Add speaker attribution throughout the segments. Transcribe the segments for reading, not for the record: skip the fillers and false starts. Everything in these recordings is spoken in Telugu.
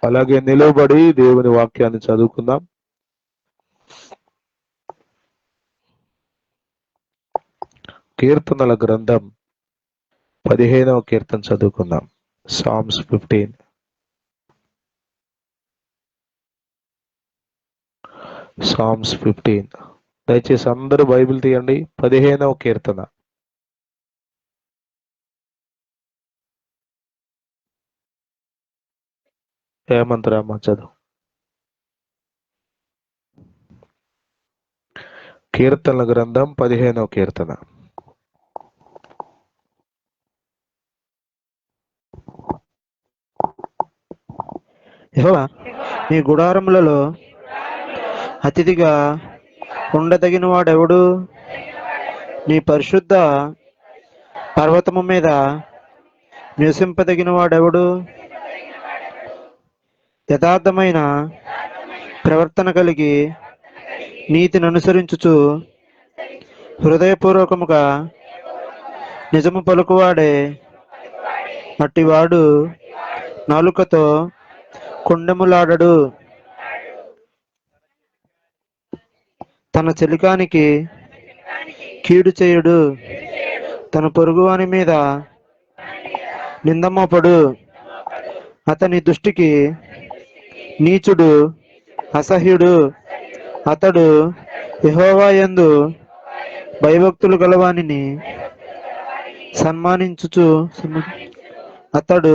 Speaker 1: అలాగే నిలబడి దేవుని వాక్యాన్ని చదువుకుందాం. కీర్తనల గ్రంథం 15వ కీర్తన చదువుకుందాం. సామ్స్ 15. సామ్స్ 15. దయచేసి అందరూ బైబిల్ తీయండి. 15వ కీర్తన. ఏమంతరామా చదువు. కీర్తనల గ్రంథం 15వ కీర్తన.
Speaker 2: యెహోవా నీ గుడారములలో అతిథిగా ఉండదగిన వాడెవడు? నీ పరిశుద్ధ పర్వతము మీద నివసింపదగిన వాడెవడు? యథార్థమైన ప్రవర్తన కలిగి నీతిని అనుసరించుచు హృదయపూర్వకముగా నిజము పలుకువాడే అట్టివాడు నాలుకతో కొండెములాడడు. తన చెలికానికి కీడు చేయుడు. తన పొరుగువాని మీద నిందమోపడు. అతని దృష్టికి నీచుడు, అసహ్యుడు. అతడు యెహోవా యందు భయభక్తులు గలవానిని సన్మానించుచు అతడు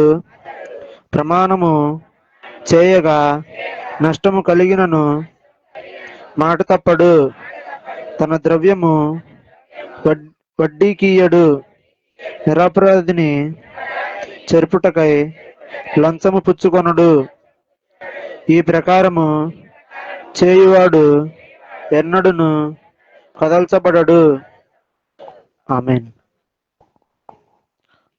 Speaker 2: ప్రమాణము చేయగా నష్టము కలిగినను మాట తప్పడు. తన ద్రవ్యము వడ్డీకియ్యడు. నిరపరాధిని చెరుపుటకై లంచము పుచ్చుకొనడు. ఈ ప్రకారము చేయువాడు ఎన్నడును కదల్చబడడు. ఆమేన్.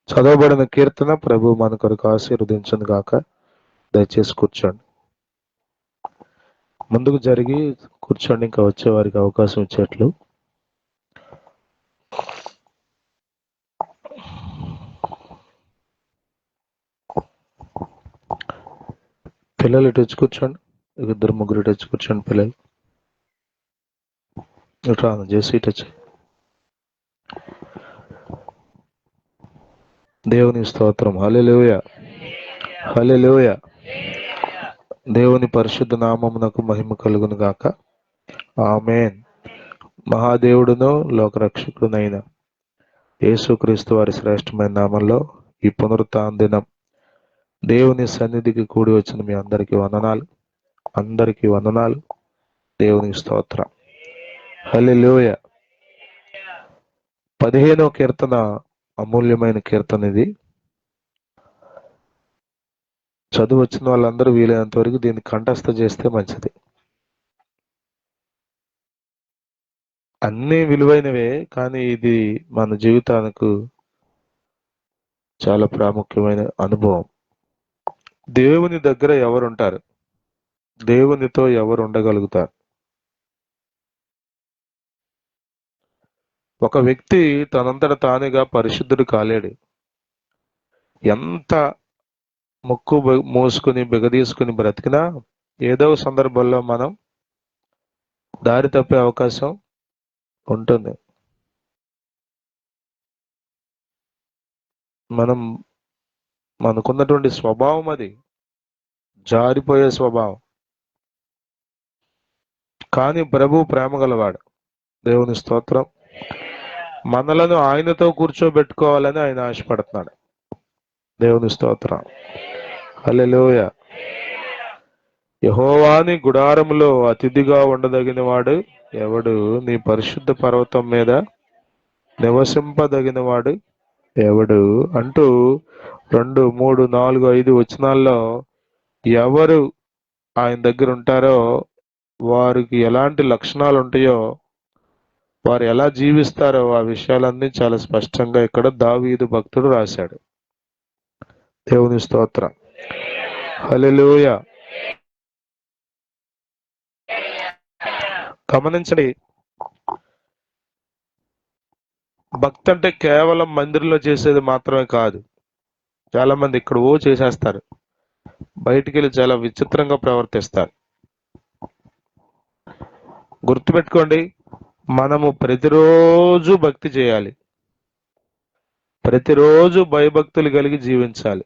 Speaker 1: చదవబడిన కీర్తన ప్రభు మన కొరకు ఆశీర్వదించును గాక. దయచేసి కూర్చోండి. ముందుకు జరిగి కూర్చోండి, ఇంకా వచ్చే వారికి అవకాశం ఇచ్చేట్లు. పిల్లలు ఇటు వచ్చి కూర్చోండి. ఇద్దరు ముగ్గురు ఇటు వచ్చి కూర్చోండి. పిల్లలు ఇటు రాను చేసి ఇటు వచ్చి. దేవుని స్తోత్రం. హల్లెలూయా, హల్లెలూయా. దేవుని పరిశుద్ధ నామమునకు మహిమ కలుగును గాక. ఆమేన్. మహాదేవుడును లోకరక్షకుడునైన యేసుక్రీస్తు వారి శ్రేష్టమైన నామంలో ఈ పునరుత్థాన దినం దేవుని సన్నిధికి కూడి వచ్చిన మీ అందరికీ వందనాలు. అందరికీ వందనాలు. దేవుని స్తోత్రం. హల్లెలూయా. 15వ కీర్తన అమూల్యమైన కీర్తన. ఇది చదువు వచ్చిన వాళ్ళందరూ వీలైనంత వరకు దీన్ని కంఠస్థ చేస్తే మంచిది. అన్నీ విలువైనవే, కానీ ఇది మన జీవితానికి చాలా ప్రాముఖ్యమైన అనుభవం. దేవుని దగ్గర ఎవరుంటారు? దేవునితో ఎవరు ఉండగలుగుతారు? ఒక వ్యక్తి తనంతట తానుగా పరిశుద్ధుడు కాలేడు. ఎంత ముక్కు మూసుకుని బిగదీసుకుని బ్రతికినా ఏదో సందర్భంలో మనం దారి తప్పే అవకాశం ఉంటుంది. మనకున్నటువంటి స్వభావం అది జారిపోయే స్వభావం. కానీ ప్రభు ప్రేమ గలవాడు. దేవుని స్తోత్రం. మనలను ఆయనతో కూర్చోబెట్టుకోవాలని ఆయన ఆశపడుతున్నాడు. దేవుని స్తోత్రం. హల్లెలూయా. యెహోవాని గుడారములో అతిథిగా ఉండదగిన వాడు ఎవడు? నీ పరిశుద్ధ పర్వతం మీద నివసింపదగిన వాడు ఎవడు అంటూ 2, 3, 4, 5 వచనాల్లో ఎవరు ఆయన దగ్గర ఉంటారో, వారికి ఎలాంటి లక్షణాలు ఉంటాయో, వారు ఎలా జీవిస్తారో ఆ విషయాలన్నీ చాలా స్పష్టంగా ఇక్కడ దావీదు భక్తుడు రాశాడు. దేవుని స్తోత్రం. హల్లెలూయా. గమనించండి, భక్తి అంటే కేవలం మందిరంలో చేసేది మాత్రమే కాదు. చాలా మంది ఇక్కడ చేసేస్తారు. బయటికి వెళ్ళి చాలా విచిత్రంగా ప్రవర్తిస్తారు. గుర్తుపెట్టుకోండి, మనము ప్రతిరోజు భక్తి చేయాలి, ప్రతిరోజు భయభక్తులు కలిగి జీవించాలి,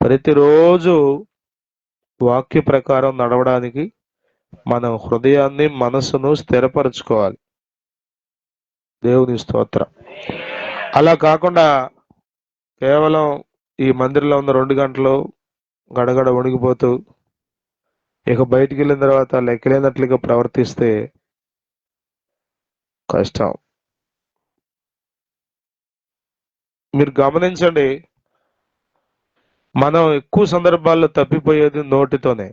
Speaker 1: ప్రతిరోజు వాక్య ప్రకారం నడవడానికి మనం హృదయాన్ని మనసును స్థిరపరచుకోవాలి. దేవుని స్తోత్రం. అలా కాకుండా కేవలం ఈ మందిరంలో ఉన్న 2 గంటలు గడగడ వణిగిపోతూ ఇక బయటికి వెళ్ళిన తర్వాత లెక్కలేనట్లుగా ప్రవర్తిస్తే కష్టం. మీరు గమనించండి, మనం ఎక్కువ సందర్భాల్లో తప్పిపోయేది నోటితోనే.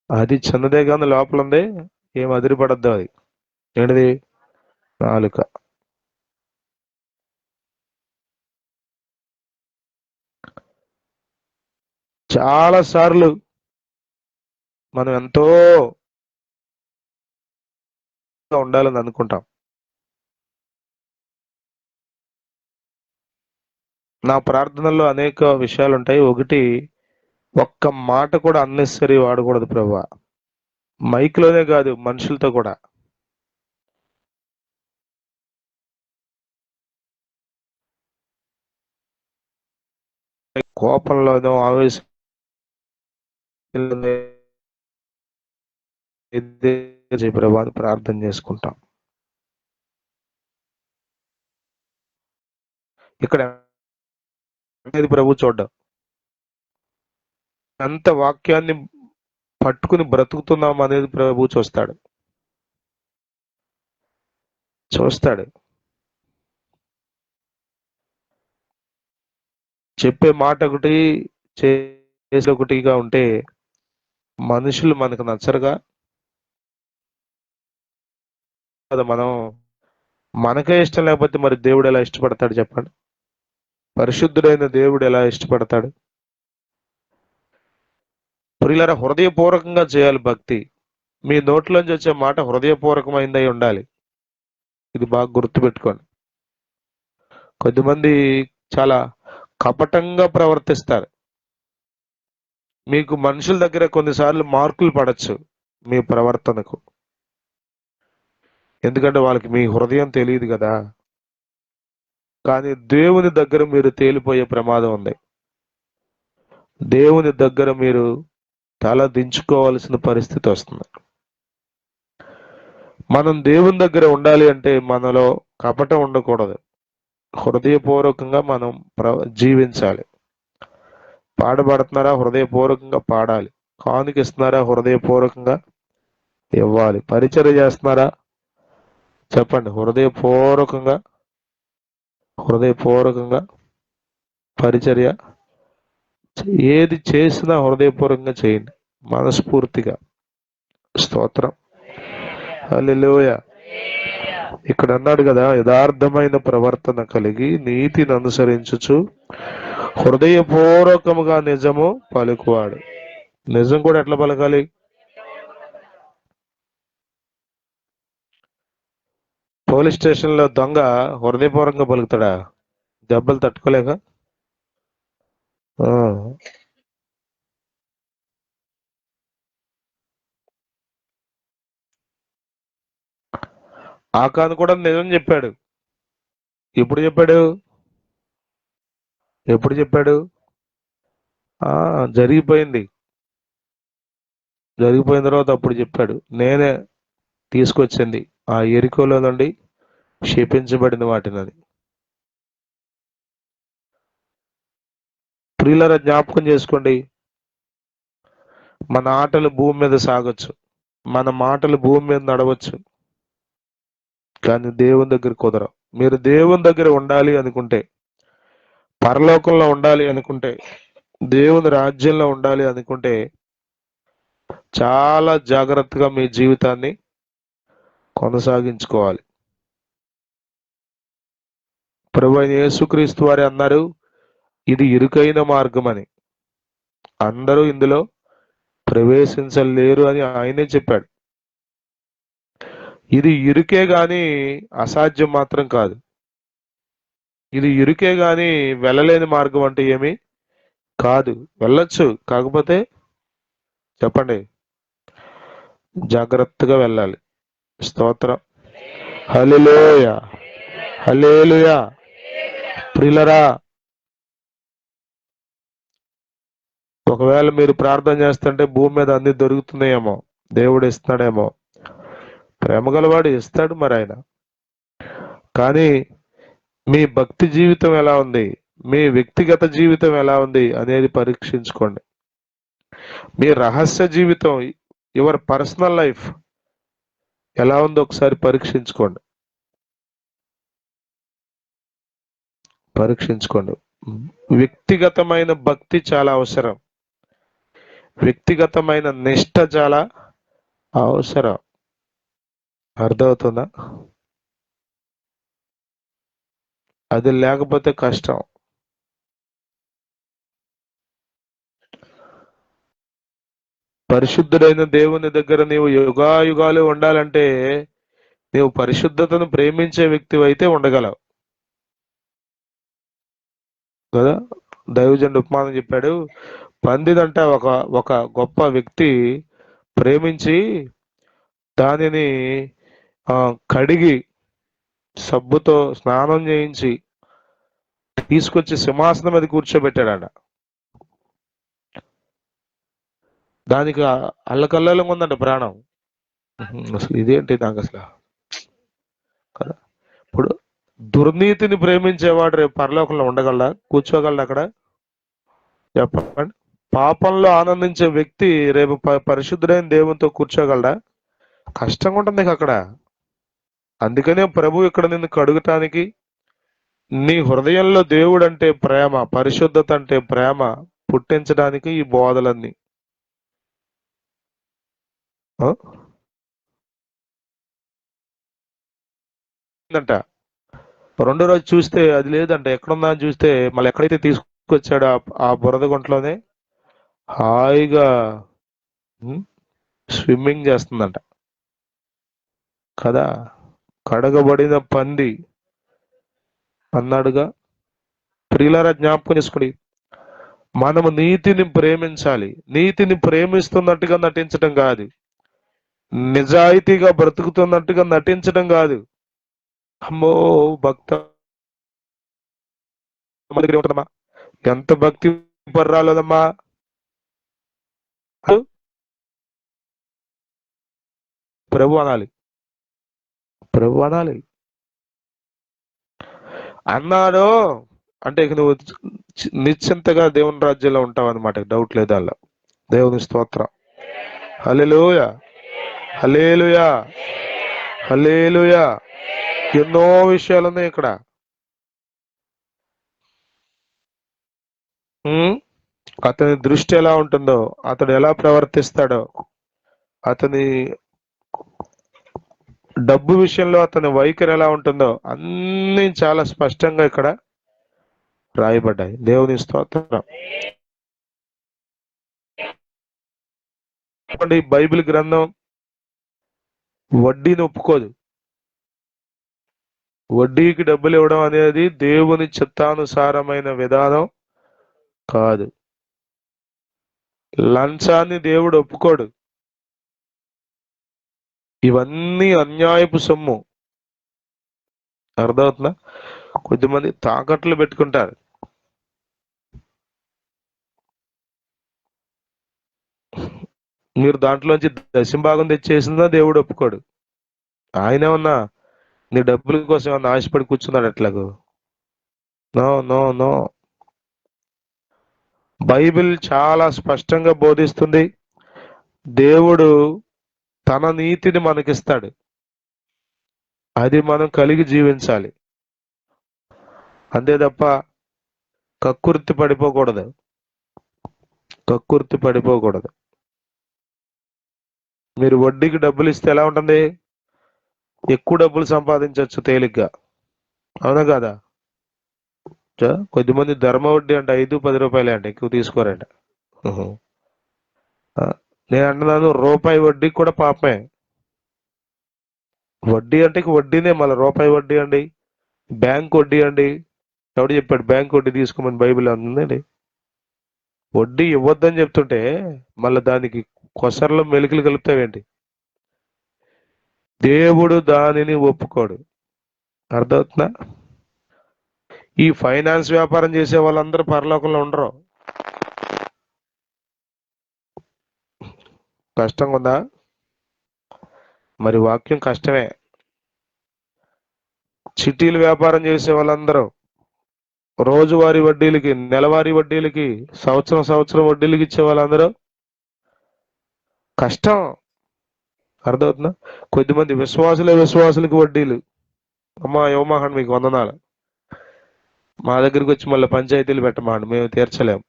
Speaker 1: అది చిన్నదే కానీ లోపల ఉంది, ఏం అదిరిపడద్దు. అది ఏంటిది? నాలుక. చాలా సార్లు మనం ఎంతో ఉండాలని అనుకుంటాం. నా ప్రార్థనలో అనేక విషయాలు ఉంటాయి. ఒకటి, ఒక్క మాట కూడా అన్నెసరీ వాడకూడదు ప్రభువా. మైక్లోనే కాదు, మనుషులతో కూడా. కోపంలోనో ఆవేశం ప్రభు అని ప్రార్థన చేసుకుంటాం. ఇక్కడ ప్రభు చూడ్డం, ఎంత వాక్యాన్ని పట్టుకుని బ్రతుకుతున్నాం అనేది ప్రభు చూస్తాడు. చెప్పే మాట ఒకటి, చేసే ఒకటిగా ఉంటే మనుషులు మనకు నచ్చరుగా. మనం మనకే ఇష్టం లేకపోతే మరి దేవుడు ఎలా ఇష్టపడతాడు చెప్పండి? పరిశుద్ధుడైన దేవుడు ఎలా ఇష్టపడతాడు? ప్రియులారా, హృదయపూర్వకంగా చేయాలి భక్తి. మీ నోట్లోంచి వచ్చే మాట హృదయపూర్వకమైందై ఉండాలి. ఇది బాగా గుర్తుపెట్టుకోండి. కొద్దిమంది చాలా కపటంగా ప్రవర్తిస్తారు. మీకు మనుషుల దగ్గర కొన్నిసార్లు మార్కులు పడచ్చు మీ ప్రవర్తనకు, ఎందుకంటే వాళ్ళకి మీ హృదయం తెలియదు కదా. కానీ దేవుని దగ్గర మీరు తేలిపోయే ప్రమాదం ఉంది. దేవుని దగ్గర మీరు తల దించుకోవాల్సిన పరిస్థితి వస్తుంది. మనం దేవుని దగ్గర ఉండాలి అంటే మనలో కపటం ఉండకూడదు. హృదయపూర్వకంగా మనం జీవించాలి. పాడబడుతున్నారా? హృదయపూర్వకంగా పాడాలి. కానుకిస్తున్నారా? హృదయపూర్వకంగా ఇవ్వాలి. పరిచర్య చేస్తున్నారా? చెప్పండి. హృదయపూర్వకంగా పరిచర్య. ఏది చేసినా హృదయపూర్వకంగా చేయండి, మనస్ఫూర్తిగా. స్తోత్రం. హల్లెలూయా. ఇక్కడ అన్నాడు కదా, యథార్థమైన ప్రవర్తన కలిగి నీతిని అనుసరించుచు హృదయపూర్వకముగా నిజము పలుకువాడు. నిజం కూడా ఎట్లా పలకాలి? పోలీస్ స్టేషన్ లో దొంగ హృదయపూర్వకంగా పలుకుతాడా? దెబ్బలు తట్టుకోలేక. ఆకాను కూడా నిజం చెప్పాడు. ఎప్పుడు చెప్పాడు? జరిగిపోయిన తర్వాత అప్పుడు చెప్పాడు, నేనే తీసుకొచ్చింది ఆ ఎరికోలో నుండి శపించబడిన వాటినని. ప్రియులారా, జ్ఞాపకం చేసుకోండి, మన ఆటలు భూమి మీద సాగొచ్చు, మన మాటలు భూమి మీద నడవచ్చు, కానీ దేవుని దగ్గర కుదరవు. మీరు దేవుని దగ్గర ఉండాలి అనుకుంటే, పరలోకంలో ఉండాలి అనుకుంటే, దేవుని రాజ్యంలో ఉండాలి అనుకుంటే చాలా జాగ్రత్తగా మీ జీవితాన్ని కొనసాగించుకోవాలి. ప్రభువైన యేసుక్రీస్తు వారు అన్నారు, ఇది ఇరుకైన మార్గం అని, అందరూ ఇందులో ప్రవేశించలేరు అని ఆయనే చెప్పాడు. ఇది ఇరుకే గాని అసాధ్యం మాత్రం కాదు. ఇది ఇరుకే గాని వెళ్ళలేని మార్గం అంటే ఏమీ కాదు, వెళ్ళొచ్చు, కాకపోతే చెప్పండి, జాగ్రత్తగా వెళ్ళాలి. స్తోత్రం. హల్లెలూయా, హల్లెలూయా. ప్రియులరా, ఒకవేళ మీరు ప్రార్థన చేస్తుంటే భూమి మీద అన్ని దొరుకుతున్నాయేమో, దేవుడు ఇస్తాడేమో, ప్రేమ గలవాడు ఇస్తాడు మరి ఆయన. కానీ మీ భక్తి జీవితం ఎలా ఉంది, మీ వ్యక్తిగత జీవితం ఎలా ఉంది అనేది పరీక్షించుకోండి. మీ రహస్య జీవితం, యువర్ పర్సనల్ లైఫ్ ఎలా ఉందో ఒకసారి పరీక్షించుకోండి. వ్యక్తిగతమైన భక్తి చాలా అవసరం, వ్యక్తిగతమైన నిష్ఠ చాలా అవసరం. అర్థమవుతుందా? అది లేకపోతే కష్టం. పరిశుద్ధుడైన దేవుని దగ్గర నీవు యుగాయుగాలు ఉండాలంటే నీవు పరిశుద్ధతను ప్రేమించే వ్యక్తి అయితే ఉండగలవు కదా. దైవజనుడు ఉపమానం చెప్పాడు, పందిదంట ఒక ఒక గొప్ప వ్యక్తి ప్రేమించి దానిని కడిగి సబ్బుతో స్నానం చేయించి తీసుకొచ్చి సింహాసనం మీద కూర్చోబెట్టాడట. దానికి అల్లకల్లోలం ఉందంట ప్రాణం. అసలు ఇదేంటి నాకు అసలు కదా. ఇప్పుడు దుర్నీతిని ప్రేమించేవాడు రేపు పరలోకంలో ఉండగలడా, కూర్చోగలడా అక్కడ? చెప్పండి. పాపంలో ఆనందించే వ్యక్తి రేపు పరిశుద్ధుడైన దేవునితో కూర్చోగలడా? కష్టంగా ఉంటుంది నీకు అక్కడ. అందుకనే ప్రభు ఇక్కడ నిన్ను కడుగటానికి, నీ హృదయంలో దేవుడు అంటే ప్రేమ, పరిశుద్ధత అంటే ప్రేమ పుట్టించడానికి ఈ బోధలన్నీ. అంట రెండో రోజు చూస్తే అది లేదంట. ఎక్కడుందా అని చూస్తే మళ్ళీ ఎక్కడైతే తీసుకొచ్చాడో ఆ బురద గుంటలోనే హాయిగా స్విమ్మింగ్ చేస్తుందంట కదా. కడగబడిన పంది అన్నాడుగా. ప్రియులారా, జ్ఞాపకం చేసుకోండి, మనము నీతిని ప్రేమించాలి. నీతిని ప్రేమిస్తున్నట్టుగా నటించడం కాదు, నిజాయితీగా బ్రతుకుతున్నట్టుగా నటించడం కాదు. అమ్మో భక్త ఉంటుందమ్మా, ఎంత భక్తి పర్రాలేదమ్మా, ప్రభు అనాలి, ప్రభు అనాలి. అన్నాడు అంటే ఇక నువ్వు నిశ్చింతగా దేవుని రాజ్యంలో ఉంటావు అనమాట, డౌట్ లేదు అలా. దేవుని స్తోత్రం. హల్లెలూయా, హల్లెలూయా, హల్లెలూయా. ఎన్నో విషయాలు ఉన్నాయి ఇక్కడ. అతని దృష్టి ఎలా ఉంటుందో, అతడు ఎలా ప్రవర్తిస్తాడో, అతని డబ్బు విషయంలో అతని వైఖరి ఎలా ఉంటుందో అన్ని చాలా స్పష్టంగా ఇక్కడ రాయబడ్డాయి. దేవుని స్తోత్రం. బైబిల్ గ్రంథం వడ్డీని ఒప్పుకోదు. వడ్డీకి డబ్బులు ఇవ్వడం అనేది దేవుని చిత్తానుసారమైన విధానం కాదు. లంచాన్ని దేవుడు ఒప్పుకోడు. ఇవన్నీ అన్యాయపు సొమ్ము. అర్థమవుతుందా? కొద్దిమంది తాకట్లు పెట్టుకుంటారు. మీరు దాంట్లోంచి దశంభాగం తెచ్చేసిందా దేవుడు ఒప్పుకోడు. ఆయన ఏమన్నా నీ డబ్బుల కోసం ఏమన్నా ఆశపడి కూర్చున్నాడు అట్లాగో? No no no. బైబిల్ చాలా స్పష్టంగా బోధిస్తుంది, దేవుడు తన నీతిని మనకిస్తాడు, అది మనం కలిగి జీవించాలి. అంతే తప్ప కక్కుర్తి పడిపోకూడదు, కక్కుర్తి పడిపోకూడదు. మీరు వడ్డీకి డబ్బులు ఇస్తే ఎలా ఉంటుంది? ఎక్కువ డబ్బులు సంపాదించవచ్చు తేలిగ్గా, అవునా కదా? కొద్దిమంది ధర్మ వడ్డీ అంటే 5-10 రూపాయలే అంట, ఎక్కువ తీసుకోరంట. నేను అంటున్నాను, రూపాయి వడ్డీ కూడా పాపమే. వడ్డీ అంటే వడ్డీనే, మళ్ళీ రూపాయి వడ్డీ అండి, బ్యాంక్ వడ్డీ అండి. ఎవడు చెప్పాడు బ్యాంక్ వడ్డీ తీసుకోమని? బైబిల్ అందండి. వడ్డీ ఇవ్వద్దని చెప్తుంటే మళ్ళీ దానికి కొసర్లో మెలికలు కలుపుతావేంటి? దేవుడు దానిని ఒప్పుకోడు. అర్థమవుతుందా? ఈ ఫైనాన్స్ వ్యాపారం చేసే వాళ్ళందరూ పరలోకంలో ఉండరు. కష్టంగా ఉందా? మరి వాక్యం కష్టమే. చిట్టీలు వ్యాపారం చేసే వాళ్ళందరూ రోజువారీ వడ్డీలకి, నెలవారీ వడ్డీలకి, సంవత్సరం వడ్డీలకి ఇచ్చే వాళ్ళందరూ కష్టం. అర్థమవుతుందా? కొద్దిమంది విశ్వాసులకి వడ్డీలు. అమ్మా యువమోహన్ మీకు వందనాలు. మా దగ్గరికి వచ్చి మళ్ళీ పంచాయతీలు పెట్టమాండి, మేము తీర్చలేం.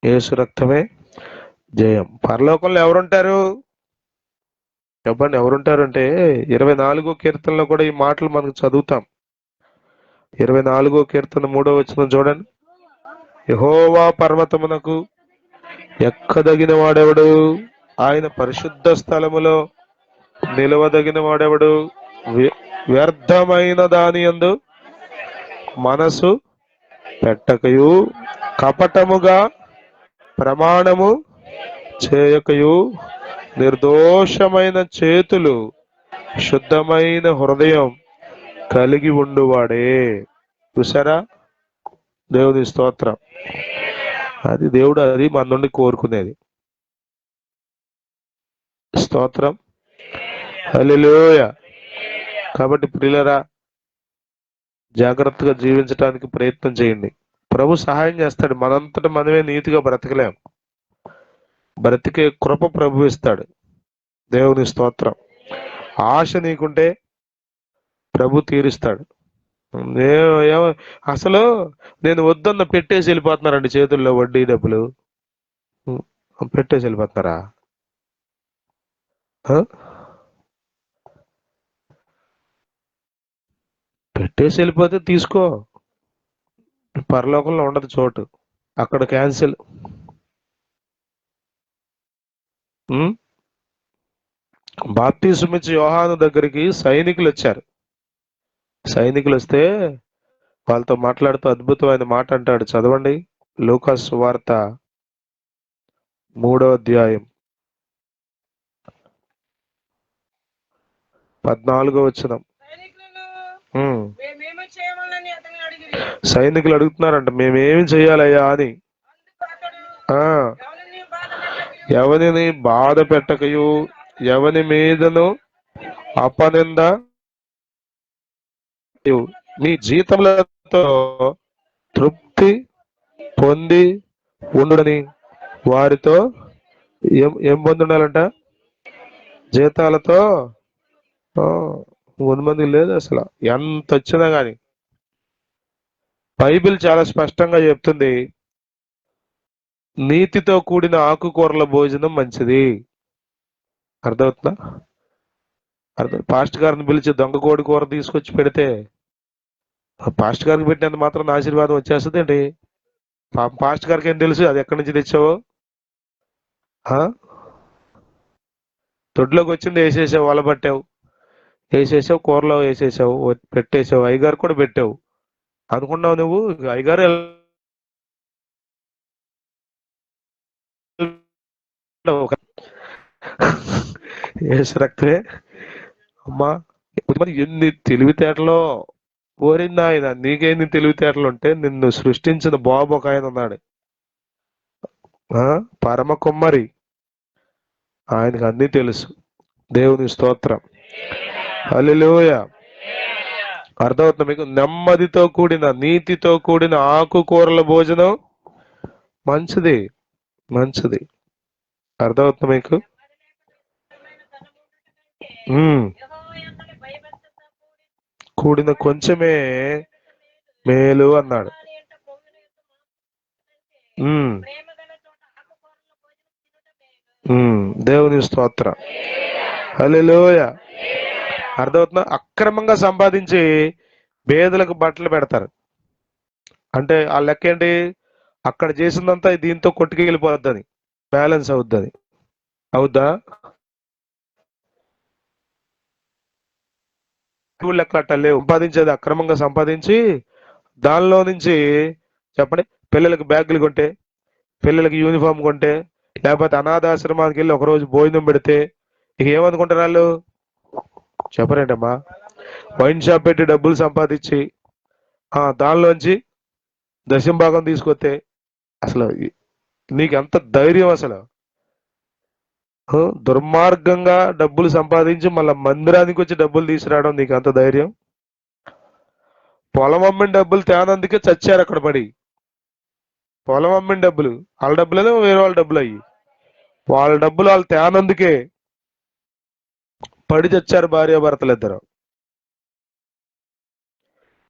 Speaker 1: యేసు రక్తమే జయం. పరలోకంలో ఎవరుంటారు చెప్పండి? ఎవరుంటారు అంటే 24వ కీర్తనలో కూడా ఈ మాటలు మనకు చదువుతాం. 24వ కీర్తన 3వ వచనం చూడండి. యెహోవా పర్వతమునకు ఎక్కదగిన వాడెవడు? ఆయన పరిశుద్ధ స్థలములో నిలవదగిన వాడెవడు? వ్యర్థమైన దాని యందు మనసు పెట్టకయు, కపటముగా ప్రమాణము చేయకయు, నిర్దోషమైన చేతులు, శుద్ధమైన హృదయం కలిగి ఉండువాడే. చూసారా? దేవుని స్తోత్రం. అది దేవుడు అది మన నుండి కోరుకునేది. స్తోత్రం. హల్లెలూయా. కాబట్టి ప్రియులరా, జాగ్రత్తగా జీవించడానికి ప్రయత్నం చేయండి. ప్రభు సహాయం చేస్తాడు. మనంతటా మనమే నీతిగా బ్రతకలేం. బ్రతికే కృప ప్రభు ఇస్తాడు. దేవుని స్తోత్రం. ఆశ నీకుంటే ప్రభు తీరుస్తాడు. అసలు నేను వద్దన్న పెట్టేసి వెళ్ళిపోతున్నారండి చేతుల్లో వడ్డీ డబ్బులు. పెట్టేసి వెళ్ళిపోతున్నారా? పెట్టేసి వెళ్ళిపోతే తీసుకో, పరలోకంలో ఉండదు చోటు, అక్కడ క్యాన్సిల్. బాప్తిస్మం ఇచ్చే యోహాను దగ్గరికి సైనికులు వచ్చారు. సైనికులు వస్తే వాళ్ళతో మాట్లాడుతూ అద్భుతమైన మాట అంటాడు. చదవండి. లూకా సువార్త 3వ అధ్యాయం 14వ వచనం. సైనికులు అడుగుతున్నారంట, మేమేమి చెయ్యాలయ్యా అని. ఎవరిని బాధ పెట్టకయు, ఎవని మీదను అపనింద, మీ జీతములతో తృప్తి పొంది ఉండుడని వారితో ఏం పొంది ఉండాలంట? జీతాలతో. 100 మంది లేదు అసలు, ఎంత వచ్చినా కానీ. బైబిల్ చాలా స్పష్టంగా చెప్తుంది, నీతితో కూడిన ఆకుకూరల భోజనం మంచిది. అర్థమవుతుందా? పాస్టర్ గారిని పిలిచి దొంగ కోడి కూర తీసుకొచ్చి పెడితే పాస్టర్ గారికి పెట్టినంత మాత్రం నా ఆశీర్వాదం వచ్చేస్తుంది ఏంటి? పాస్టర్ గారికి ఏం తెలుసు అది ఎక్కడి నుంచి తెచ్చావో? దొడ్లోకి వచ్చింది వేసేసావు, వలబట్టావు, వేసేసావు, కూరలో వేసేసావు, పెట్టేసావు, అయ్యగారు కూడా పెట్టావు అనుకున్నావు నువ్వు. అయ్యగారు యేసు రక్తమే. అమ్మా ఎన్ని తెలివితేటలో! ఓరింది ఆయన, నీకేంది తెలివితేటలు ఉంటే నిన్ను సృష్టించిన బాబు ఒక ఆయన ఉన్నాడు, పరమ కుమ్మరి. ఆయనకు అన్నీ తెలుసు. దేవుని స్తోత్రం. హల్లెలూయా. అర్థమవుతుంది మీకు? నెమ్మదితో కూడిన, నీతితో కూడిన ఆకుకూరల భోజనం మంచిది, మంచిది. అర్థమవుతుంది మీకు? కూడిన కొంచెమే మేలు అన్నాడు. దేవుని స్తోత్రం. హల్లెలూయా. అర్థమవుతుందా? అక్రమంగా సంపాదించి పేదలకు బట్టలు పెడతారు. అంటే ఆ లెక్క ఏంటి? అక్కడ చేసిందంతా దీంతో కొట్టుకెళ్ళిపోద్దని, బ్యాలెన్స్ అవుద్దని. అవుద్దా? లెక్క అట్ట లేవు. సంపాదించేది అక్రమంగా సంపాదించి దానిలో నుంచి చెప్పండి పిల్లలకి బ్యాగులు కొంటే, పిల్లలకి యూనిఫామ్ కొంటే, లేకపోతే అనాథాశ్రమానికి వెళ్ళి ఒకరోజు భోజనం పెడితే ఇక ఏమనుకుంటారు వాళ్ళు? చెప్పరేంటమ్మా? వైన్ షాప్ పెట్టి డబ్బులు సంపాదించి దానిలోంచి దశంభాగం తీసుకొస్తే అసలు నీకు ఎంత ధైర్యం అసలు? దుర్మార్గంగా డబ్బులు సంపాదించి మళ్ళీ మందిరానికి వచ్చి డబ్బులు తీసుకురావడం నీకు అంత ధైర్యం? పొలం అమ్మిన డబ్బులు తేనందుకే చచ్చారు అక్కడ పడి. పొలం అమ్మిన డబ్బులు వాళ్ళ డబ్బులేదో వేరే వాళ్ళ డబ్బులు అయ్యి, వాళ్ళ డబ్బులు వాళ్ళు తేనందుకే పడి చచ్చారు భార్యాభర్తలు ఇద్దరు.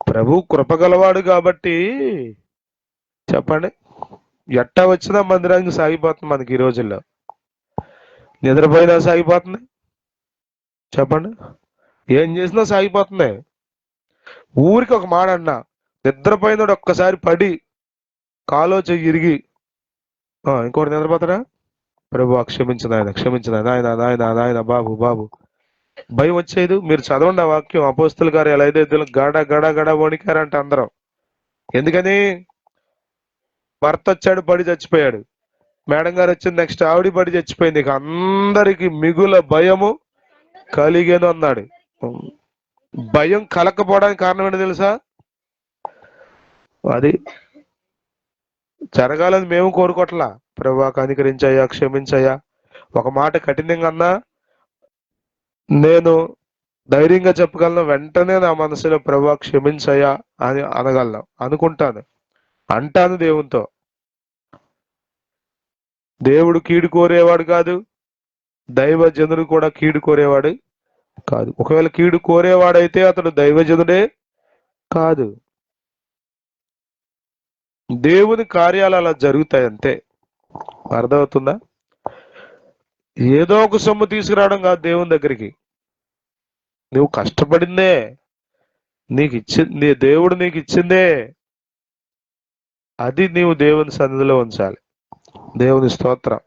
Speaker 1: ప్రభు కృపగలవాడు కాబట్టి చెప్పండి, ఎట్టా వచ్చినా మందిరానికి సాగిపోతుంది మనకి ఈ రోజుల్లో. నిద్రపోయినా సాగిపోతుంది, చెప్పండి, ఏం చేసినా సాగిపోతుంది. ఊరికి ఒక మాట అన్నా, నిద్రపోయినాడు ఒక్కసారి పడి కాలో చెయ్యి ఇరిగి ఇంకోటి నిద్రపోతాడా? ప్రభు క్షమించిన ఆయన, క్షమించిన ఆయన, నాయన నాయన, బాబు బాబు, భయం వచ్చేది. మీరు చదవండి ఆ వాక్యం. అపోస్తుల గారు ఎలా అయితే గడ గడ గడ వణికారంట అందరం. ఎందుకని? భర్త వచ్చాడు, పడి చచ్చిపోయాడు. మేడం గారు వచ్చింది, నెక్స్ట్ ఆవిడ పడి చచ్చిపోయింది. ఇక అందరికి మిగుల భయము కలిగేను అన్నాడు. భయం కలకపోవడానికి కారణం ఏంటో తెలుసా? అది జరగాలని మేము కోరుకోవట్లా. ప్రభా కనికరించయ్యా, క్షమించయ్యా. ఒక మాట కఠినంగా అన్నా నేను ధైర్యంగా చెప్పగలను, వెంటనే నా మనసులో ప్రభా క్షమించయ్యా అని అనగలను, అనుకుంటాను, అంటాను దేవునితో. దేవుడు కీడు కోరేవాడు కాదు, దైవజనుడు కూడా కీడు కోరేవాడు కాదు. ఒకవేళ కీడు కోరేవాడైతే అతడు దైవజనుడే కాదు. దేవుని కార్యాలు అలా జరుగుతాయి అంతే. అర్థమవుతుందా? ఏదో ఒక సొమ్ము తీసుకురావడం కాదు దేవుని దగ్గరికి. నువ్వు కష్టపడిందే, నీ దేవుడు నీకు ఇచ్చిందే, అది నీవు దేవుని సన్నిధిలో ఉంచాలి. దేవుని స్తోత్రం,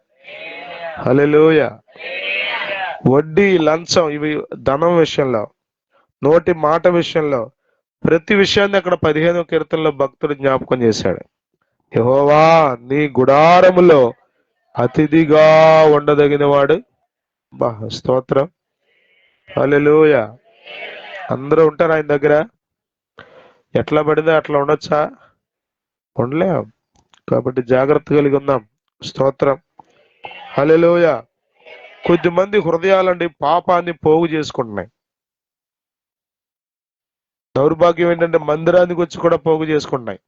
Speaker 1: హల్లెలూయా. వడ్డీ, లంచం, ఇవి ధనం విషయంలో, నోటి మాట విషయంలో, ప్రతి విషయాన్ని అక్కడ 15వ కీర్తనలో భక్తుడు జ్ఞాపకం చేశాడు. యెహోవా నీ గుడారములో అతిథిగా ఉండదగిన వాడు. స్తోత్రం, హల్లెలూయా. అందరూ ఉంటారు ఆయన దగ్గర. ఎట్లా పడిందో అట్లా ఉండొచ్చా? ఉండలేం. కాబట్టి జాగ్రత్త కలిగి ఉందాం. స్తోత్రం, హల్లెలూయా. కొద్దిమంది హృదయాలండి పాపాన్ని పోగు చేసుకుంటున్నాయి. దౌర్భాగ్యం ఏంటంటే మందిరానికి వచ్చి కూడా పోగు చేసుకుంటున్నాయి.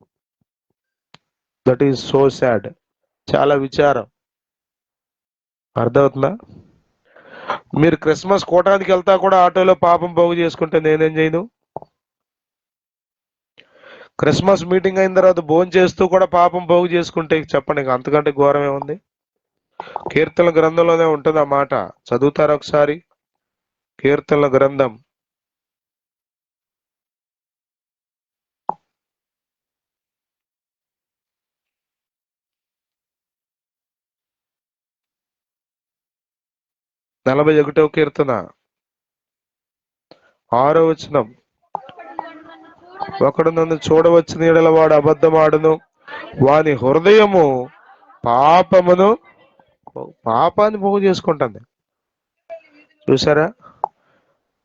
Speaker 1: That is so sad. చాలా విచారం. అర్థమవుతుందా? మీరు క్రిస్మస్ కోటానికి వెళ్తా కూడా ఆటోలో పాపం పోగు చేసుకుంటే నేనేం చేయను? క్రిస్మస్ మీటింగ్ అయిన తర్వాత భోజనం చేస్తూ కూడా పాపం పోగు చేసుకుంటే చెప్పండి, అంతకంటే ఘోరం ఏముంది? కీర్తన గ్రంథంలోనే ఉంటుంది ఆ మాట. చదువుతారా ఒకసారి? కీర్తన గ్రంథం 41వ కీర్తన 6వ వచనం. ఒకడు నన్ను చూడవచ్చిన యెడల వాడు అబద్ధమాడును, వాని హృదయము పాపాన్ని పోగు చేసుకుంటుంది. చూసారా?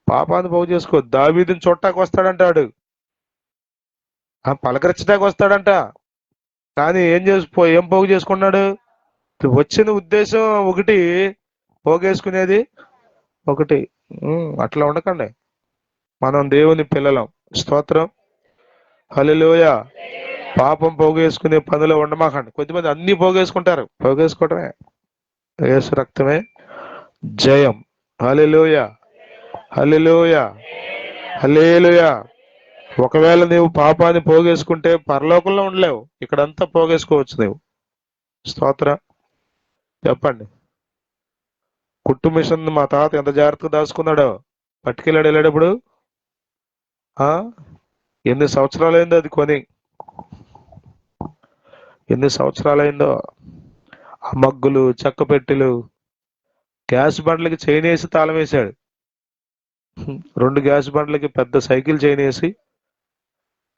Speaker 1: పాపాన్ని పోగు చేసుకో. దావీదుని చూడటానికి వస్తాడంటాడు, పలకరించడానికి వస్తాడంట, కానీ ఏం పోగు చేసుకున్నాడు? వచ్చిన ఉద్దేశం ఒకటి, పోగేసుకునేది ఒకటి. అట్లా ఉండకండి. మనం దేవుని పిల్లలం. స్తోత్రం, హల్లెలూయా. పాపం పోగేసుకునే పనిలో ఉండమాకండి. కొద్దిమంది అన్ని పోగేసుకుంటారు. పోగేసుకోవటమే. యేసు రక్తమే జయం. హల్లెలూయా, హల్లెలూయా, హల్లెలూయా. ఒకవేళ నీవు పాపాన్ని పోగేసుకుంటే పరలోకంలో ఉండలేవు, ఇక్కడంతా పోగేసుకోవచ్చు నీవు. స్తోత్రం. చెప్పండి. కుట్టు మిషన్ మా తాత ఎంత జాగ్రత్తగా దాచుకున్నాడో, పట్టుకెళ్ళాడు వెళ్ళేటప్పుడు. ఎన్ని సంవత్సరాలైందో అది కొని, ఎన్ని సంవత్సరాలైందో. ఆ మగ్గులు, చెక్క పెట్టెలు, గ్యాస్ బండ్లకి చైన్ వేసి తాళం వేశాడు. 2 గ్యాస్ బండ్లకి పెద్ద సైకిల్ చైన్ వేసి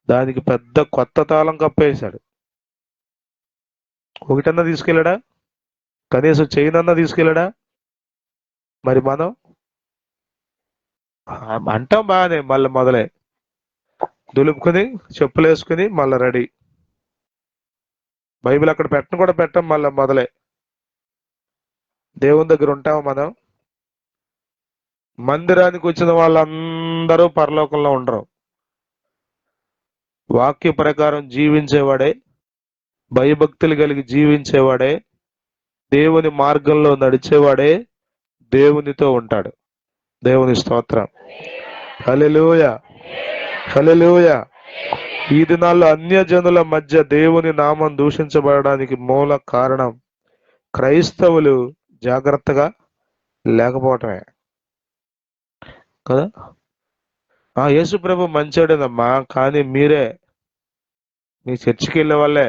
Speaker 1: దానికి పెద్ద కొత్త తాళం కప్పేశాడు. ఒకటన్నా తీసుకెళ్ళాడా? కనీసం చైనన్నా తీసుకెళ్ళాడా? మరి మనం అంటాం బాగానే, మళ్ళీ మొదలే దులుపుకొని చెప్పులు వేసుకుని మళ్ళీ రెడీ. బైబిల్ అక్కడ పెట్టను కూడా పెట్టం, మళ్ళీ మొదలే. దేవుని దగ్గర ఉంటామా మనం? మందిరానికి వచ్చిన వాళ్ళందరూ పరలోకంలో ఉండరు. వాక్య ప్రకారం జీవించేవాడే, భయభక్తులు కలిగి జీవించేవాడే, దేవుని మార్గంలో నడిచేవాడే దేవునితో ఉంటాడు. దేవుని స్తోత్రం. హల్లెలూయా, హల్లెలూయా. ఈ దినాల్లో అన్యజనుల మధ్య దేవుని నామం దూషించబడడానికి మూల కారణం క్రైస్తవులు జాగ్రత్తగా లేకపోవటమే కదా. యేసు ప్రభు మంచోడేనమ్మా, కానీ మీరే మీ చర్చికి వెళ్ళే వాళ్ళే.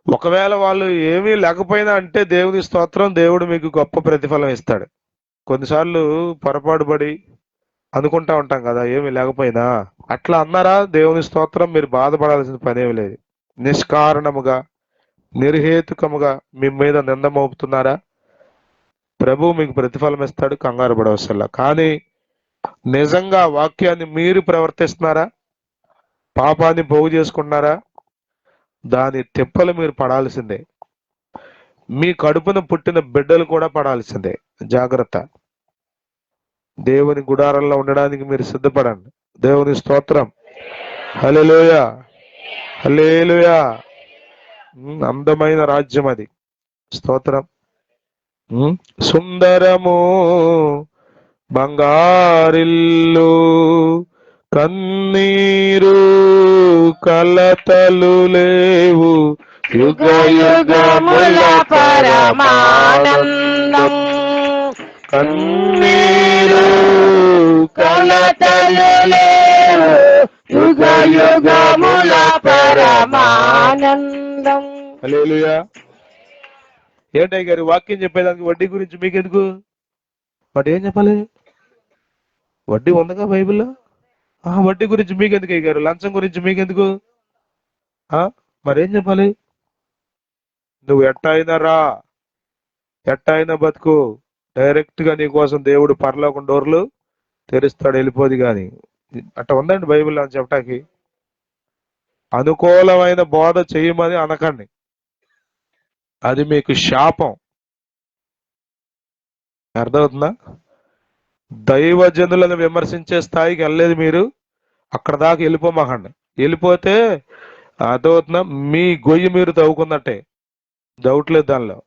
Speaker 1: ఒకవేళ వాళ్ళు ఏమీ లేకపోయినా అంటే దేవుని స్తోత్రం, దేవుడు మీకు గొప్ప ప్రతిఫలం ఇస్తాడు. కొన్నిసార్లు పొరపాటు పడి అనుకుంటా ఉంటాం కదా, ఏమీ లేకపోయినా. అట్లా అన్నారా, దేవుని స్తోత్రం, మీరు బాధపడాల్సిన పనేమి లేదు. నిష్కారణముగా నిర్హేతుకముగా మీ మీద నింద మోపుతున్నారా, ప్రభు మీకు ప్రతిఫలం ఇస్తాడు, కంగారు పడవసల్లా. కానీ నిజంగా వాక్యాన్ని మీరు ప్రవర్తిస్తున్నారా, పాపాన్ని పోగు చేసుకున్నారా, దాని తిప్పలు మీరు పడాల్సిందే. మీ కడుపున పుట్టిన బిడ్డలు కూడా పడాల్సిందే. జాగ్రత్త. దేవుని గుడారంలో ఉండడానికి మీరు సిద్ధపడండి. దేవుని స్తోత్రం. హల్లెలూయా, హల్లెలూయా. అందమైన రాజ్యం అది. స్తోత్రం. సుందరము బంగారిల్లు, కన్నీరు కలతలు లేవు, యుగ యుగముల పరమానందం. కన్నీరు కలతలు లేవు, యుగ యుగముల పరమానందం. హల్లెలూయా. ఏంటయ్య గారు వాక్యం చెప్పేదానికి వడ్డీ గురించి మీకెందుకు? వాటి ఏం చెప్పాలి? వడ్డీ ఉందగా బైబిల్లో. వడ్డీ గురించి మీకెందుకు అయ్యారు? లంచం గురించి మీకెందుకు? మరేం చెప్పాలి? నువ్వు ఎట్టయినా రా, ఎట్టయినా బతుకు, డైరెక్ట్ గా నీ కోసం దేవుడు పరలోకం డోర్లు తెరుస్తాడు, వెళ్ళిపోదు. కానీ అట్ట ఉందండి బైబిల్ అని చెప్పటానికి. అనుకూలమైన బోధ చేయమని అనకండి, అది మీకు శాపం. అర్థమవుతుందా? దైవజనులను విమర్శించే స్థాయికి వెళ్ళలేదు మీరు, అక్కడ దాకా వెళ్ళిపోమాకండి. వెళ్ళిపోతే అర్థమవుతుందా, మీ గొయ్యి మీరు తవ్వుకున్నట్టే, డౌట్ లేదు దానిలో.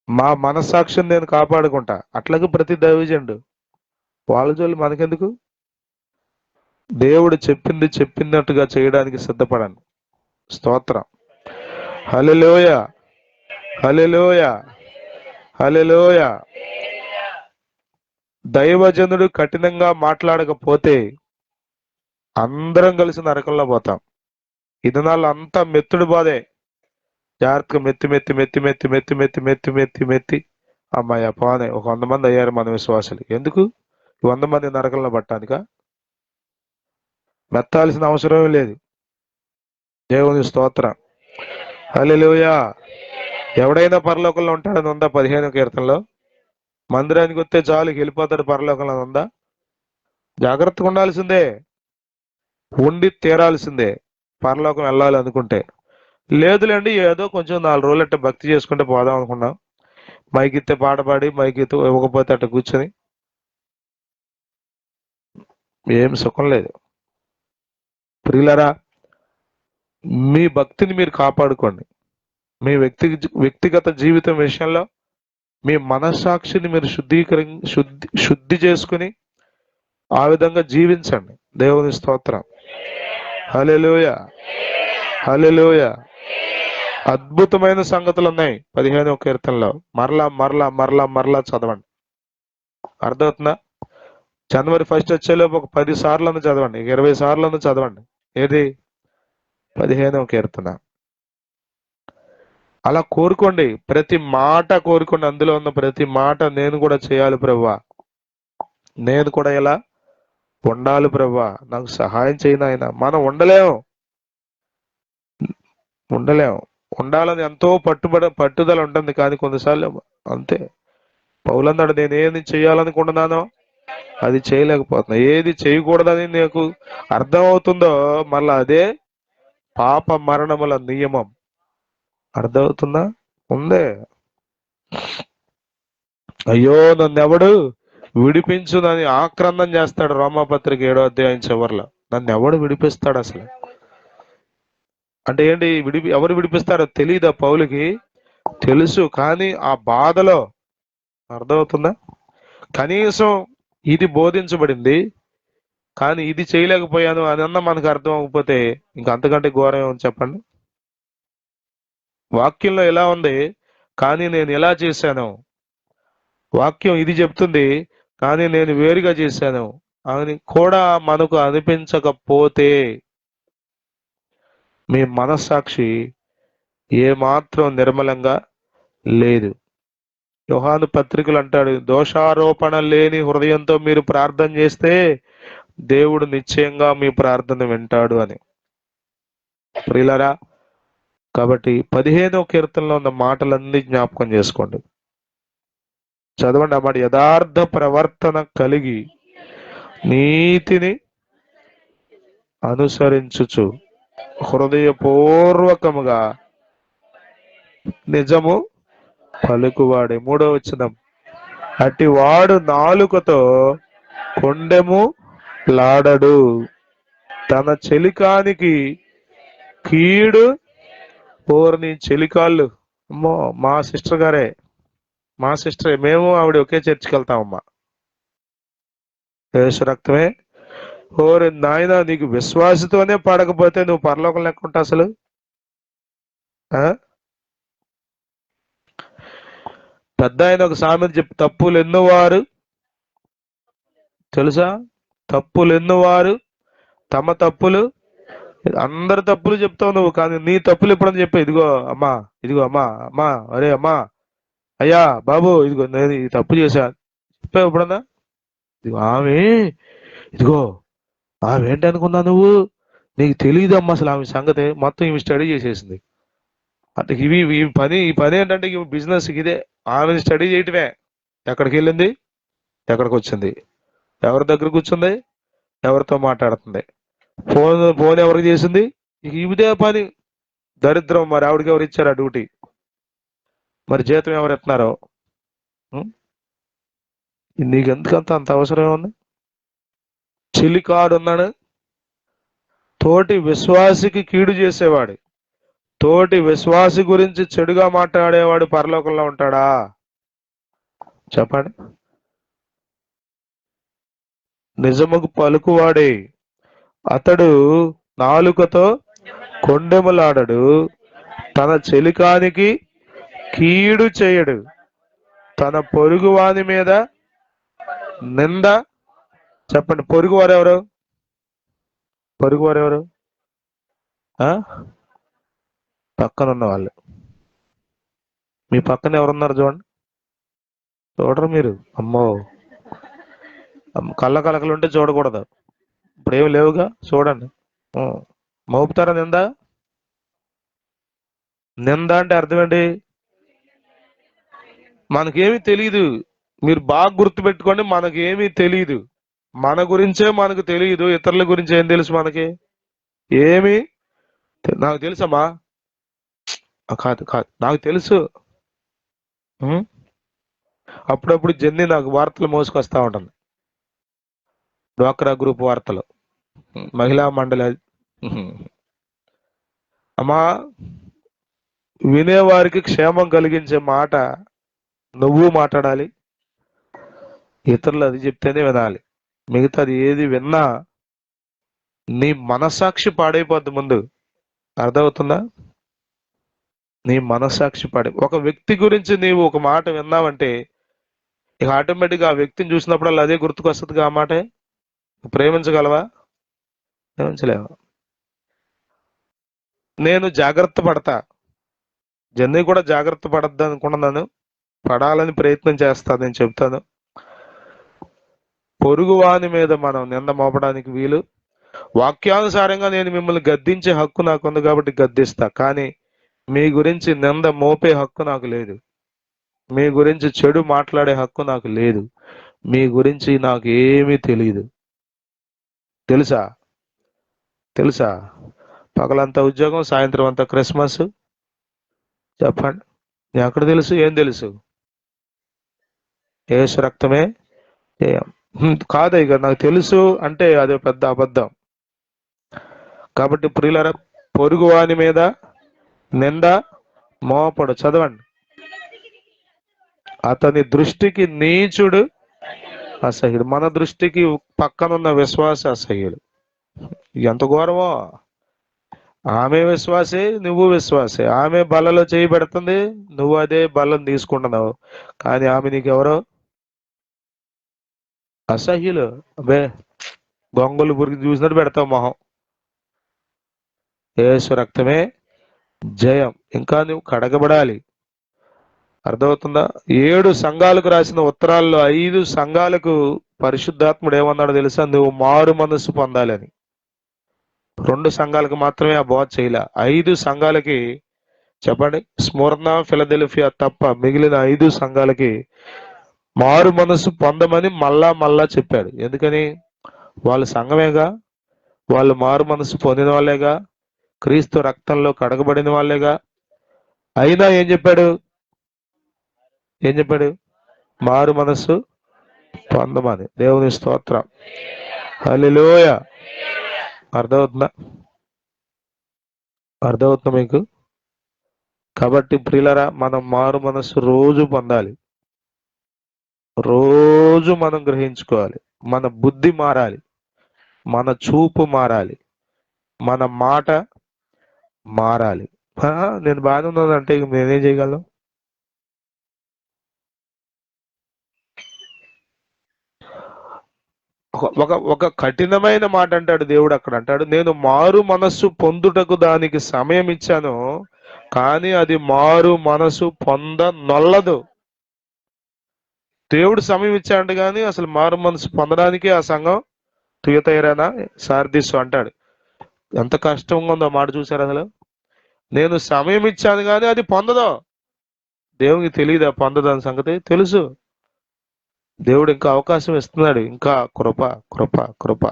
Speaker 1: మా మనస్సాక్షిని నేను కాపాడుకుంటా, అట్లాగే ప్రతి దైవజనుడు. వాళ్ళ జోలు మనకెందుకు? దేవుడు చెప్పింది చెప్పినట్టుగా చేయడానికి సిద్ధపడండి. స్తోత్రం. హల్లెలూయా, హల్లెలూయా, హల్లెలూయా. దైవజనుడు కఠినంగా మాట్లాడకపోతే అందరం కలిసి నరకంలో పోతాం. ఈ దినాల్లో అంతా మెత్తుడు బాధే. జాగ్రత్తగా మెత్తి మెత్తి మెత్తి మెత్తి మెత్తి మెత్తి మెత్తి మెత్తి మెత్తి అమ్మాయి పోనే ఒక 100 మంది అయ్యారు మన విశ్వాసులు. ఎందుకు 100 మంది నరకంలో పట్టానిక? మెత్తాల్సిన అవసరం లేదు. దేవుని స్తోత్రం. హల్లెలూయా. ఎవడైనా పరలోకంలో ఉంటాడని ఉందా? 15వ కీర్తనలో మందిరానికి వస్తే చాలు వెళ్ళిపోతాడు పరలోకంలో ఉందా? జాగ్రత్తగా ఉండాల్సిందే, ఉండి తీరాల్సిందే పరలోకం వెళ్ళాలి అనుకుంటే. లేదులేండి, ఏదో కొంచెం 4 రోజులు అట్ట భక్తి చేసుకుంటే పోదాం అనుకున్నాం, మైకిత్తే పాట పాడి మైకిత్తు ఇవ్వకపోతే అట్ట కూర్చొని ఏం సుఖం లేదు. ప్రియులరా, మీ భక్తిని మీరు కాపాడుకోండి. మీ వ్యక్తిగత జీవితం విషయంలో మీ మనస్సాక్షిని మీరు శుద్ధి చేసుకుని ఆ విధంగా జీవించండి. దేవుని స్తోత్రం. హల్లెలూయా, హల్లెలూయా. అద్భుతమైన సంగతులు ఉన్నాయి 15వ కీర్తనలో. మరలా మరలా మరలా మరలా చదవండి. అర్థమవుతుందా? జనవరి 1 వచ్చేలోపు ఒక 10 సార్లను చదవండి, 20 సార్లను చదవండి. ఏది? 15వ కీర్తన. అలా కోరుకోండి, ప్రతి మాట కోరుకోండి. అందులో ఉన్న ప్రతి మాట నేను కూడా చేయాలి ప్రభువా, నేను కూడా ఇలా ఉండాలి ప్రభా, నాకు సహాయం చేయను ఆయన. మనం ఉండలేం. ఉండాలని ఎంతో పట్టుదల ఉంటుంది, కానీ కొన్నిసార్లు అంతే. పౌలన్నాడు, నేను ఏది చేయాలనుకుంటున్నానో అది చేయలేకపోతున్నా. ఏది చేయకూడదని నీకు అర్థం అవుతుందో మళ్ళా అదే పాప మరణముల నియమం. అర్థమవుతుందా? ఉందే. అయ్యో నన్నెవడు విడిపించునని ఆక్రందన చేస్తాడు రోమాపత్రిక 7వ అధ్యాయం చివరిలో. నన్ను ఎవడు విడిపిస్తాడు అసలు? అంటే ఏంటి? ఎవరు విడిపిస్తారో తెలియదా పౌలుకి? తెలుసు, కానీ ఆ బాధలో, అర్థమవుతుందా, కనీసం ఇది బోధించబడింది కానీ ఇది చేయలేకపోయాను అని అన్న మనకు అర్థం అవ్వకపోతే ఇంక అంతకంటే ఘోరం ఏమని చెప్పండి. వాక్యంలో ఎలా ఉంది కానీ నేను ఎలా చేశాను, వాక్యం ఇది చెప్తుంది కానీ నేను వేరుగా చేశాను అని కూడా మనకు అనిపించకపోతే మీ మనస్సాక్షి ఏమాత్రం నిర్మలంగా లేదు. యోహాను పత్రికలు అంటాడు, దోషారోపణ లేని హృదయంతో మీరు ప్రార్థన చేస్తే దేవుడు నిశ్చయంగా మీ ప్రార్థన వింటాడు అని. ప్రియులారా, కాబట్టి 15వ కీర్తనలో ఉన్న మాటలన్నీ జ్ఞాపకం చేసుకోండి, చదవండి. అన్నమాట, యథార్థ ప్రవర్తన కలిగి నీతిని అనుసరించుచు హృదయపూర్వకముగా నిజము పలుకువాడే. 3వ వచనం, అట్టి వాడు నాలుకతో కొండెము లాడడు, తన చెలికానికి కీడు ఓర్ని. చెలికాళ్ళు, అమ్మో, మా సిస్టర్ గారే, మా సిస్టరే, మేము ఆవిడ ఒకే చర్చికి వెళ్తామమ్మా. యేసు రక్తమే. ఓరే నాయన, నీకు విశ్వాసతోనే పడకపోతే నువ్వు పరలోకం లెక్కుంటా అసలు? పెద్ద ఆయన ఒక సామెత చెప్పి, తప్పులు ఎన్నువారు తెలుసా? తప్పులు ఎన్నువారు తమ తప్పులు, అందరి తప్పులు చెప్తావు నువ్వు, కానీ నీ తప్పులు ఎప్పుడని చెప్పా, ఇదిగో అమ్మా, ఇదిగో అమ్మా, అమ్మా, అరే అమ్మా, అయ్యా బాబు, ఇదిగో నేను ఈ తప్పు చేశా చెప్పావు ఎప్పుడన్నా? ఇదిగో ఆమె, ఇదిగో ఆమె ఏంటి అనుకున్నా నువ్వు, నీకు తెలియదు అమ్మా అసలు ఆమె సంగతి మొత్తం ఇవి స్టడీ చేసేసింది. అంటే ఈ పని ఏంటంటే బిజినెస్ ఇదే. ఆమెను స్టడీ చేయటమే. ఎక్కడికి వెళ్ళింది, ఎక్కడికి వచ్చింది, ఎవరి దగ్గర కూర్చుంది, ఎవరితో మాట్లాడుతుంది, ఫోన్ ఎవరికి చేసింది, ఇదే పని. దరిద్రం. మరి ఆవిడకి ఎవరు ఇచ్చారు ఆ డ్యూటీ? మరి జీతం ఎవరు ఎత్తున్నారో? నీకు ఎందుకంత అంత అవసరం ఉంది? చిలికాడు ఉన్నాడు, తోటి విశ్వాసికి కీడు చేసేవాడు, తోటి విశ్వాసి గురించి చెడుగా మాట్లాడేవాడు పరలోకంలో ఉంటాడా? చెప్పండి. నిజముకు పలుకువాడే, అతడు నాలుకతో కొండెములాడడు, తన చెలికానికి కీడు చేయడు, తన పొరుగువాని మీద నింద. చెప్పండి, పొరుగువారెవరు? పొరుగువారెవరు? పక్కన ఉన్న వాళ్ళు. మీ పక్కన ఎవరున్నారు చూడండి, చూడరు మీరు? అమ్మో, కళ్ళ కలకలు ఉంటే చూడకూడదు. ఇప్పుడు ఏమి లేవుగా, చూడండి. మోపుతారా నింద? నింద అంటే అర్థం ఏంటి? మనకేమీ తెలియదు. మీరు బాగా గుర్తుపెట్టుకోండి, మనకేమీ తెలియదు. మన గురించే మనకు తెలియదు, ఇతరుల గురించి ఏం తెలుసు మనకి? ఏమి నాకు తెలుసమ్మా, కాదు కాదు, నాకు తెలుసు. అప్పుడప్పుడు జన్ని నాకు వార్తలు మోసుకొస్తా ఉంటుంది, డ్వాక్రా గ్రూప్ వార్తలు, మహిళా మండలి. అమ్మా, వినేవారికి క్షేమం కలిగించే మాట నువ్వు మాట్లాడాలి, ఇతరులు అది చెప్తేనే వినాలి. మిగతాది ఏది విన్నా నీ మనస్సాక్షి పాడైపోద్ది ముందు. అర్థమవుతుందా? నీ మనస్సాక్షి ఒక వ్యక్తి గురించి నీవు ఒక మాట విన్నావంటే ఇక ఆటోమేటిక్గా ఆ వ్యక్తిని చూసినప్పుడు అదే గుర్తుకొస్తుంది. ఆ మాటే ప్రేమించగలవా? ప్రేమించలేవా? నేను జాగ్రత్త పడతా, జన్ని కూడా జాగ్రత్త పడద్దు అనుకున్నాను, పడాలని ప్రయత్నం చేస్తా. నేను చెప్తాను, పొరుగువాని మీద మనం నింద మోపడానికి వీలు. వాక్యానుసారంగా నేను మిమ్మల్ని గద్దించే హక్కు నాకుంది కాబట్టి గద్దిస్తా, కానీ మీ గురించి నింద మోపే హక్కు నాకు లేదు. మీ గురించి చెడు మాట్లాడే హక్కు నాకు లేదు. మీ గురించి నాకు ఏమీ తెలియదు. తెలుసా? తెలుసా? పగలంతా ఉద్యోగం, సాయంత్రం అంతా క్రిస్మస్. చెప్పండి, ఎక్కడ తెలుసు? ఏం తెలుసు? యేసు రక్తమే జయం. కాదు ఇక నాకు తెలుసు అంటే అదే పెద్ద అబద్ధం. కాబట్టి ప్రియులారా, పొరుగువాని మీద నింద మోపడు. చదవండి. అతని దృష్టికి నీచుడు అసహ్యుడు. మన దృష్టికి పక్కనున్న విశ్వాస అసహ్యుడు. ఎంత ఘోరమో! ఆమె విశ్వాసే, నువ్వు విశ్వాసే. ఆమె బల్లలో చేయి పెడుతుంది, నువ్వు అదే బల్లను తీసుకుంటున్నావు. కానీ ఆమె నీకెవరో అసహ్యులు. అబే, గొంగలు పురికి చూసినట్టు పెడతావు మొహం. యేసు రక్తమే జయం. ఇంకా నువ్వు కడగబడాలి. అర్థమవుతుందా? 7 సంఘాలకు రాసిన ఉత్తరాల్లో 5 సంఘాలకు పరిశుద్ధాత్ముడు ఏమన్నాడో తెలుసా? నువ్వు మారు మనస్సు పొందాలని. 2 సంఘాలకు మాత్రమే ఆ బోధ చేయలే. 5 సంఘాలకి చెప్పండి, స్మరణ, ఫిలదెల్ఫియా తప్ప మిగిలిన 5 సంఘాలకి మారు మనస్సు పొందమని మళ్ళా చెప్పాడు. ఎందుకని? వాళ్ళు సంఘమేగా, వాళ్ళు మారు మనస్సు పొందిన వాళ్ళేగా, క్రీస్తు రక్తంలో కడగబడిన వాళ్ళేగా. అయినా ఏం చెప్పాడు? మారు మనస్సు పొందమని. దేవుని స్తోత్రం. హల్లెలూయ. అర్థమవుతుందా మీకు? కాబట్టి ప్రియులారా, మనం మారు మనస్సు రోజు పొందాలి. రోజు మనం గ్రహించుకోవాలి. మన బుద్ధి మారాలి, మన చూపు మారాలి, మన మాట మారాలి. నేను బాగానే ఉన్నానంటే నేనేం చేయగలను? ఒక కఠినమైన మాట అంటాడు దేవుడు. అక్కడ అంటాడు, నేను మారు మనస్సు పొందుటకు దానికి సమయం ఇచ్చాను, కానీ అది మారు మనసు పొందనొల్లదు. దేవుడు సమయం ఇచ్చాడు కానీ అసలు మారు మనసు పొందడానికి ఆ సంఘం తుయతైరానా సార్దిస్సు అంటాడు. ఎంత కష్టంగా ఉందో మాట చూసారు అసలు. నేను సమయం ఇచ్చాను కానీ అది పొందదో. దేవునికి తెలియదా పొందదని సంగతి? తెలుసు. దేవుడు ఇంకా అవకాశం ఇస్తున్నాడు. ఇంకా కృప కృప కృప.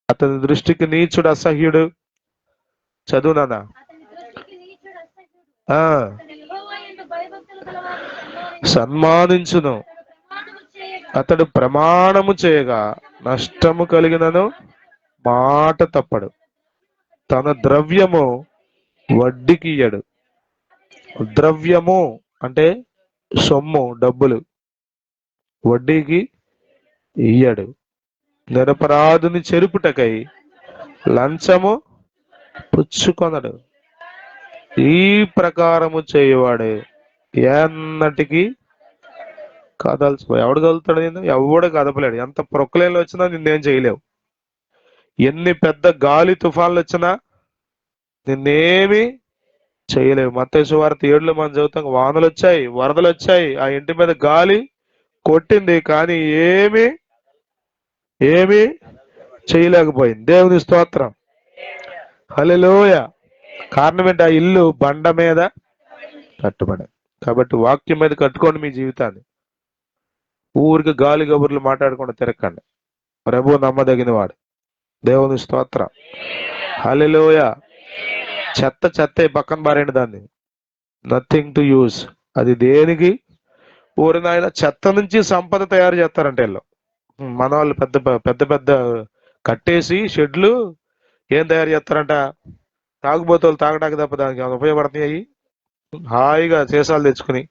Speaker 1: అతని దృష్టికి నీచుడు అసహ్యుడు. చదువు నాన్న. సన్మానించును. అతడు ప్రమాణము చేయగా నష్టము కలిగినను మాట తప్పడు. తన ద్రవ్యము వడ్డీకి ఇయ్యడు. ద్రవ్యము అంటే సొమ్ము, డబ్బులు. వడ్డీకి ఇయ్యడు. నిరపరాధుని చెరుపుటకై లంచము పుచ్చుకొనడు. ఈ ప్రకారము చేయవాడే ఎన్నటికి కదల్చు. ఎవడు కదులుతాడు? నేను ఎవడు కదపలేడు. ఎంత ప్రొక్కలేలు వచ్చినా నిన్నేం చేయలేవు. ఎన్ని పెద్ద గాలి తుఫాన్లు వచ్చినా నిన్నేమి చేయలేవు. మత్తయి సువార్త 7లో మనం చదువుతాం, వానలు వచ్చాయి, వరదలు వచ్చాయి, ఆ ఇంటి మీద గాలి కొట్టింది, కానీ ఏమి చేయలేకపోయింది. దేవుని స్తోత్రం. హల్లెలూయ. కారణం ఏంటి? ఆ ఇల్లు బండ మీద కట్టుబడి. కాబట్టి వాక్యం మీద కట్టుకోండి మీ జీవితాన్ని. ఊరికి గాలి కబుర్లు మాట్లాడకుండా తిరగండి. ప్రభు నమ్మదగిన వాడు. దేవుని స్తోత్రం. హల్లెలూయ. చెత్త పక్కన బారేండి దాన్ని. Nothing to use. అది దేనికి? ఊరిన ఆయన చెత్త నుంచి సంపద తయారు చేస్తారంట వీళ్ళు. మన వాళ్ళు పెద్ద పెద్ద కట్టేసి షెడ్లు ఏం తయారు చేస్తారంట? తాగుబోతులు తాగడానికి తప్ప దానికి ఉపయోగపడుతున్నాయి. హాయిగా సీసాలు తెచ్చుకుని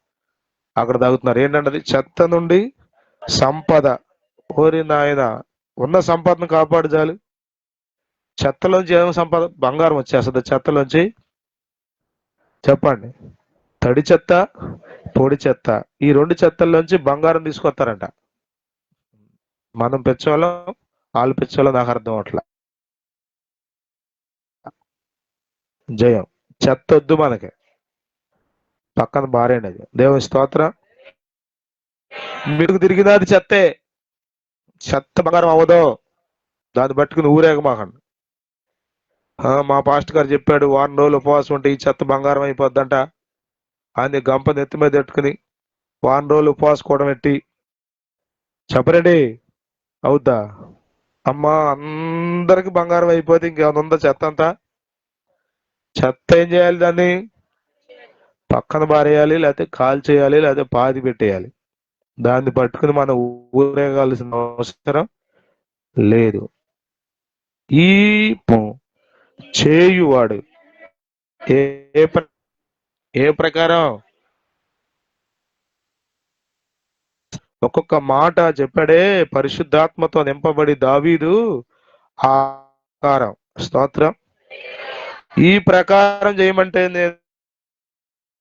Speaker 1: అక్కడ తాగుతున్నారు. ఏంటంటే చెత్త నుండి సంపద. ఓరి నాయన, ఉన్న సంపదను కాపాడు చాలు. చెత్తలోంచి ఏమో సంపద? బంగారం వచ్చేస్తుంది చెత్తలోంచి. చెప్పండి. తడి చెత్త, పొడి చెత్త, ఈ 2 చెత్తల్లోంచి బంగారం తీసుకొస్తారంట. మనం పెంచోళ్ళం, వాళ్ళు పెంచోళ్ళం, నాకు అర్థం అవట్లా. జయం. చెత్త వద్దు మనకి, పక్కన బారేండి. అది దేవుని స్తోత్రం. మీకు తిరిగినది చెత్తే. చెత్త బంగారం అవ్వదో దాన్ని పట్టుకుని ఊరేగమాకండి. మా పాస్టర్ గారు చెప్పాడు వారం రోజులు ఉపవాసం ఉంటే ఈ చెత్త బంగారం అయిపోద్దంట అని గంప నెత్తి మీద పెట్టుకుని వారం రోజులు ఉపవాసం కూడా పెట్టి చెప్పరండి, అవుద్దా? అమ్మా, అందరికి బంగారం అయిపోతే ఇంకేమైనా ఉందా చెత్త అంతా? చెత్త ఏం చేయాలి? దాన్ని పక్కన పారేయాలి, లేకపోతే కాల్ చేయాలి, లేకపోతే పాతి పెట్టేయాలి. దాన్ని పట్టుకుని మనం ఊరేగాల్సిన అవసరం లేదు. ఈ చేయువాడు ఏ ఏ ప్రకారం ఒక్కొక్క మాట చెప్పాడే, పరిశుద్ధాత్మతో నింపబడి దావీదు ఆ ప్రకారం, స్తోత్రం, ఈ ప్రకారం చేయమంటే నేను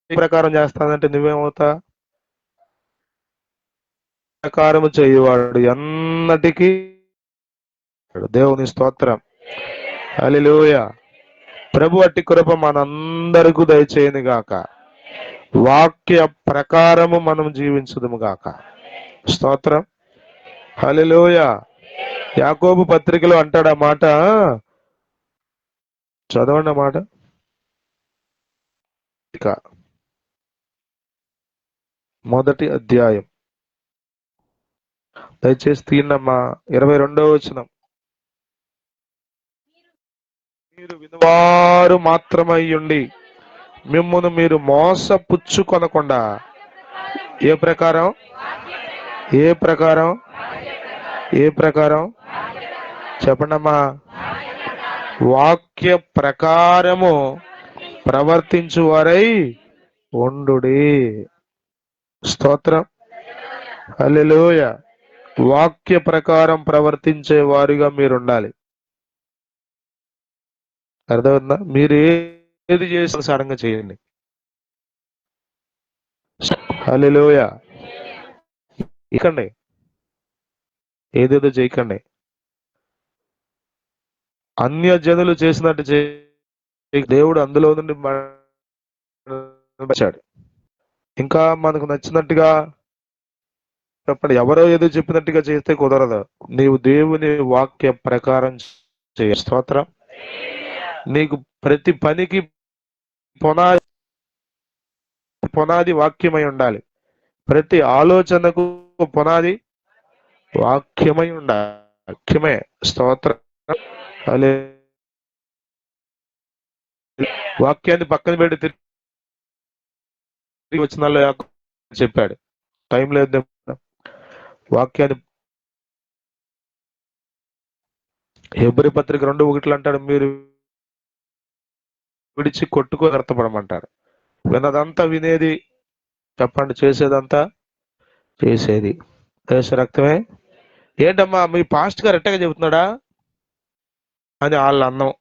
Speaker 1: ఈ ప్రకారం చేస్తానంటే నువ్వేమవుతా? ప్రకారం చేయువాడు ఎన్నటికీ. దేవుని స్తోత్రం, హల్లెలూయా. ప్రభు అట్టి కృప మనందరికీ దయచేయను గాక. వాక్య ప్రకారము మనం జీవించుదుము గాక. స్తోత్రం, హల్లెలూయా. యాకోబు పత్రికలో అంటాడు ఆ మాట, చదవండి ఆ మాట. మొదటి అధ్యాయం, దయచేసి తీయనమ్మా, 22వ వచనం. మీరు వినువారు మాత్రమయ్యుండి మిమ్మును మీరు మోసపుచ్చుకొనకుండా ఏ ప్రకారం ఏ ప్రకారం ఏ ప్రకారం చెప్పండమ్మా, వాక్య ప్రకారము ప్రవర్తించువారై ఉండుడి. స్తోత్రం, హల్లెలూయా. వాక్య ప్రకారం ప్రవర్తించే వారిగా మీరు ఉండాలి. అర్థమవుతుందా? మీరు ఏది చేసిన సడన్గా చేయండి. హల్లెలూయా. ఇకండి, ఏదేదో చేయకండి. అన్య జనులు చేసినట్టు దేవుడు అందులో నుండి వచ్చాడు. ఇంకా మనకు నచ్చినట్టుగా చెప్పండి, ఎవరో ఏదో చెప్పినట్టుగా చేస్తే కుదరదు. నీవు దేవుని వాక్య ప్రకారం చేయ. స్తోత్రం. నీకు ప్రతి పనికి పునాది వాక్యమై ఉండాలి. ప్రతి ఆలోచనకు పునాది వాక్యమై ఉండాలి. వాక్యమే. స్తోత్రం. వాక్యాన్ని పక్కన పెట్టి తిరిగి వచ్చినాల్లో చెప్పాడు, టైం లేదు. వాక్యాన్ని హెబ్రీ పత్రిక 2:1 అంటాడు, మీరు విడిచి కొట్టుకో అర్థపడమంటారు. విన్నదంతా వినేది, చెప్పండి, చేసేదంతా చేసేది దేశ రక్తమే. ఏంటమ్మా మీ పాస్ట్ గారు ఎట్టగా చెబుతున్నాడా అని వాళ్ళ అన్నం.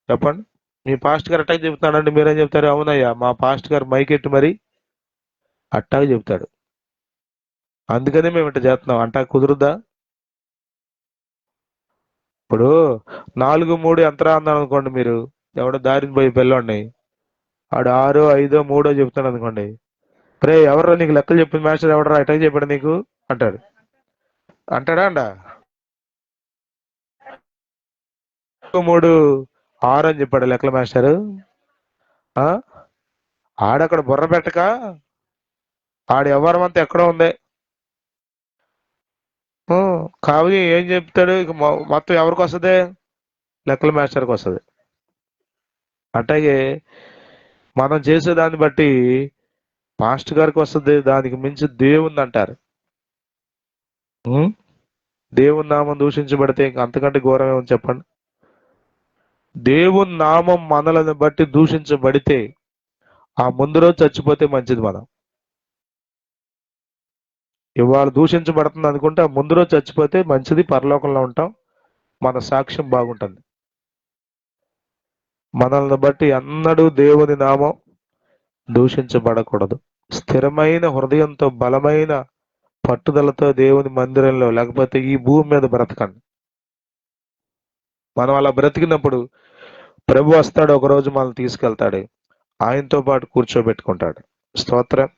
Speaker 1: చెప్పండి, మీ పాస్ట్ గారు అట్టాగా చెబుతున్నాడంటే మీరేం చెప్తారు? అవునయ్యా, మా పాస్ట్ గారు మైకెట్టి మరి అట్టాగా చెబుతాడు, అందుకనే మేము ఇట్లా చేస్తున్నాం అంటా. కుదురుద్దా? ఇప్పుడు 4-3 ఎంతరా అన్నాను అనుకోండి, మీరు ఎవడో దారిని పోయి పిల్లండి, ఆడు 6, 5, 3 చెప్తాడు అనుకోండి, రే ఎవరు నీకు లెక్కలు చెప్పింది మాస్టర్, ఎవడరా ఎట్టగా చెప్పాడు నీకు అంటాడు. అంటాడా అండ? 3, 6 అని చెప్పాడు లెక్కల మాస్టరు. ఆడక్కడ బుర్ర పెట్టక ఆడు ఎవరం అంతా ఎక్కడో ఉంది. కాబట్టి ఏం చెప్తాడు, ఇక మొత్తం ఎవరికి వస్తుంది? లెక్కల మాస్టర్కి వస్తుంది. అట్లాగే మనం చేసేదాన్ని బట్టి మాస్టర్ గారికి వస్తుంది, దానికి మించి దేవుంది అంటారు. దేవుని నామం దూషించబడితే ఇంక అంతకంటే ఘోరం ఏమని చెప్పండి. దేవుని నామం మనలను బట్టి దూషించబడితే ఆ ముందు రోజు చచ్చిపోతే మంచిది. మనం ఇవాళ దూషించబడుతుంది అనుకుంటే ఆ ముందు రోజు చచ్చిపోతే మంచిది, పరలోకంలో ఉంటాం, మన సాక్ష్యం బాగుంటుంది. మనల్ని బట్టి అన్నడూ దేవుని నామం దూషించబడకూడదు. స్థిరమైన హృదయంతో, బలమైన పట్టుదలతో దేవుని మందిరంలో, లేకపోతే ఈ భూమి మీద బ్రతకండి. మనం అలా బ్రతికినప్పుడు ప్రభు వస్తాడు, ఒకరోజు మనల్ని తీసుకెళ్తాడు, ఆయనతో పాటు కూర్చోబెట్టుకుంటాడు. స్తోత్రం.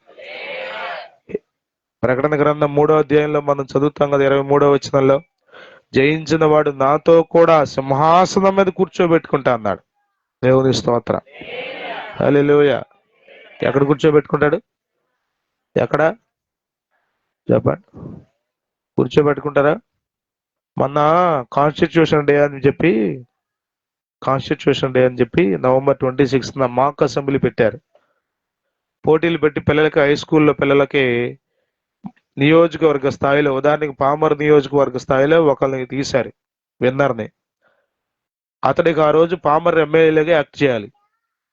Speaker 1: ప్రకటన గ్రంథం 3వ అధ్యాయంలో మనం చదువుతాం కదా, 23వ వచనంలో, జయించిన వాడు నాతో కూడా సింహాసనం మీద కూర్చోబెట్టుకుంటా అన్నాడు. దేవుని స్తోత్రం. హల్లెలూయా. ఎక్కడ కూర్చోబెట్టుకుంటాడు? ఎక్కడ చెప్పండి? కూర్చోబెట్టుకుంటారా? మొన్న కాన్స్టిట్యూషన్ డే అని చెప్పి నవంబర్ 26న మాక్ అసెంబ్లీ పెట్టారు. పోటీలు పెట్టి పిల్లలకి, హై స్కూల్లో పిల్లలకి నియోజకవర్గ స్థాయిలో, ఉదాహరణకి పామర్ నియోజకవర్గ స్థాయిలో ఒకరిని తీశారు, విన్నర్ని. అతడికి ఆ రోజు పామర్ ఎమ్మెల్యేగా యాక్ట్ చేయాలి.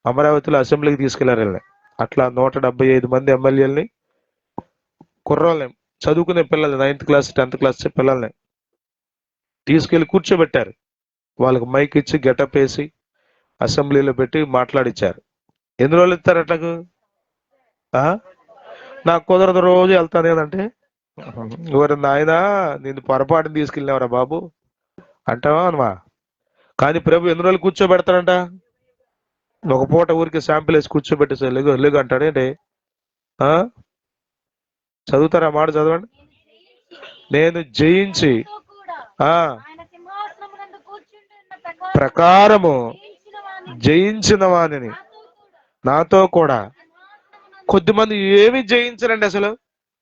Speaker 1: అమరావతిలో అసెంబ్లీకి తీసుకెళ్లారు వీళ్ళని. అట్లా 175 మంది ఎమ్మెల్యేలని, కుర్రోళ్ళని, చదువుకునే పిల్లల్ని, 9th క్లాస్ 10th క్లాస్ పిల్లల్ని తీసుకెళ్లి కూర్చోబెట్టారు. వాళ్ళకి మైక్ ఇచ్చి గెటప్ వేసి అసెంబ్లీలో పెట్టి మాట్లాడిచ్చారు. ఎన్ని రోజులు ఇస్తారు అట్లాకు? నాకు కుదరదు, రోజు వెళ్తాను ఏదంటే, ఎవరు నాయనా నిన్ను పొరపాటుని తీసుకెళ్ళినవరా బాబు అంటావా అనమా? కానీ ప్రభు ఎన్ని రోజులు కూర్చోబెడతాడంట? ఒక పూట ఊరికి శాంపిల్ వేసి కూర్చోబెట్టేసి లేగు అంటాడేంటి? చదువుతారా మాట? చదవండి. నేను జయించి ప్రకారము జయించిన వానిని నాతో కూడా. కొద్దిమంది ఏమి జయించరండి అసలు.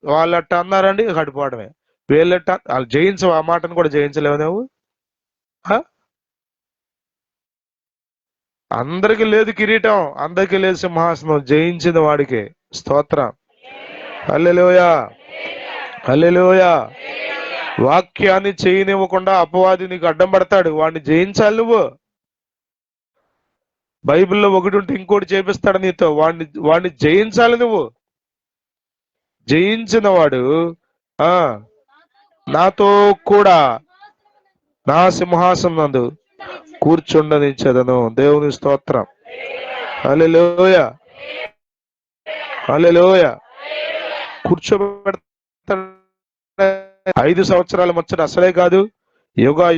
Speaker 1: వాళ్ళట్ట అన్నారండి, కడిపోవడమే. వీళ్ళట్ట వాళ్ళు జయించవు, ఆ మాటను కూడా జయించలేవు నువ్వు. అందరికి లేదు కిరీటం, అందరికి లేదు సింహాసనం, జయించిన వాడికే స్తోత్రం. హల్లెలూయా, హల్లెలూయా. వాక్యాన్ని చేయనివ్వకుండా అపవాది నీకు అడ్డం పడతాడు, వాడిని జయించాలి నువ్వు. బైబిల్లో ఒకటి ఉంటే ఇంకోటి చేపిస్తాడు నీతో, వాడిని జయించాలి నువ్వు. జయించిన వాడు నాతో కూడా నా సింహాసనం నందు కూర్చుండనిచ్చదను. దేవుని స్తోత్రం. హల్లెలూయా, హల్లెలూయా. కూర్చోబెడతాడు. 5 సంవత్సరాల ముచ్చట అసలే కాదు,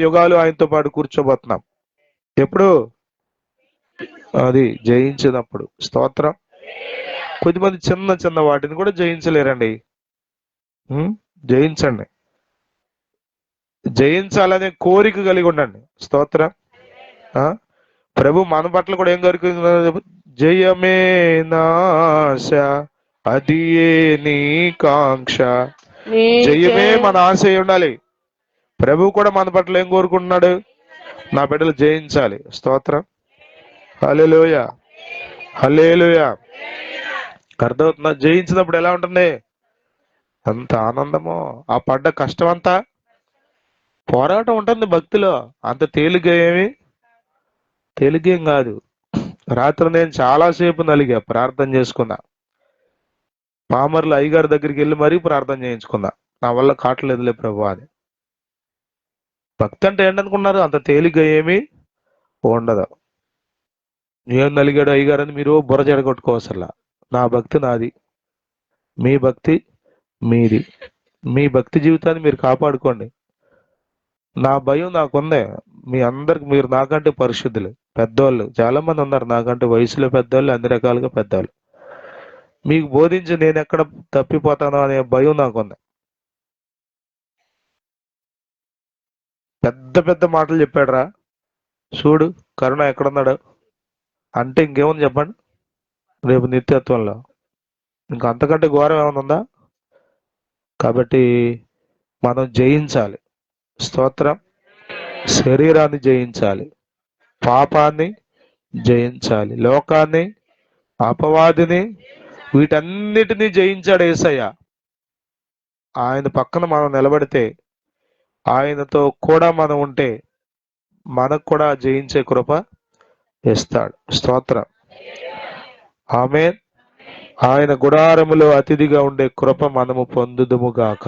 Speaker 1: యుగాలు ఆయనతో పాటు కూర్చోబోతున్నాం. ఎప్పుడు? అది జయించినప్పుడు. స్తోత్రం. కొద్దిమంది చిన్న చిన్న వాటిని కూడా జయించలేరండి. జయించండి. జయించాలనే కోరిక కలిగి ఉండండి. స్తోత్రం. ప్రభు మన పట్ల కూడా ఏం కోరిక? జయమే నాశ, అది నీ కాంక్ష. జయమే మన ఆశ ఉండాలి. ప్రభు కూడా మన పట్ల ఏం కోరుకుంటున్నాడు? నా బిడ్డలు జయించాలి. స్తోత్రం. హల్లెలూయా, హల్లెలూయా. అర్థమవుతుందా? జయించినప్పుడు ఎలా ఉంటుంది? అంత ఆనందమో. ఆ పడ్డ కష్టం అంతా, పోరాటం ఉంటుంది భక్తిలో. అంత తేలిగేం కాదు. రాత్రి నేను చాలాసేపు నలిగా, ప్రార్థన చేసుకున్నా. పామర్లు అయ్యగారి దగ్గరికి వెళ్ళి మరీ ప్రార్థన చేయించుకున్నా. నా వల్ల కావట్లేదులే ప్రభు అని. భక్తి అంటే ఏంటనుకున్నారు? అంత తేలిగ్గా ఏమీ ఉండదు. ఏం నలిగాడు అయ్యగారు అని మీరు బుర్ర చెడగొట్టుకోవసలా. నా భక్తి నాది, మీ భక్తి మీది. మీ భక్తి జీవితాన్ని మీరు కాపాడుకోండి. నా భయం నాకుందే. మీ అందరికి, మీరు నాకంటే పరిశుద్ధులు, పెద్దవాళ్ళు చాలా మంది ఉన్నారు నాకంటే, వయసులో పెద్దవాళ్ళు, అన్ని రకాలుగా పెద్దవాళ్ళు. మీకు బోధించి నేను ఎక్కడ తప్పిపోతానో అనే భయం నాకుంది. పెద్ద పెద్ద మాటలు చెప్పాడు రా, చూడు కరుణ ఎక్కడున్నాడు అంటే ఇంకేముంది చెప్పండి? రేపు నిత్యత్వంలో ఇంకా అంతకంటే ఘోరం ఏమైనా ఉందా? కాబట్టి మనం జయించాలి. స్తోత్రం. శరీరాన్ని జయించాలి, పాపాన్ని జయించాలి, లోకాన్ని, అపవాదిని, వీటన్నిటినీ జయించాడు యేసయ్య. ఆయన పక్కన మనం నిలబడితే, ఆయనతో కూడా మనం ఉంటే, మనకు కూడా జయించే కృప ఇస్తాడు. స్తోత్రం. ఆమేన్. ఆయన గుడారములో అతిథిగా ఉండే కృప మనము పొందుదుముగాక.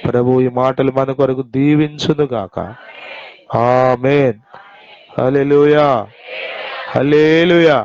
Speaker 1: ప్రభు ఈ మాటలు మన కొరకు దీవించునుగాక. ఆమేన్. హల్లెలూయా, హల్లెలూయా.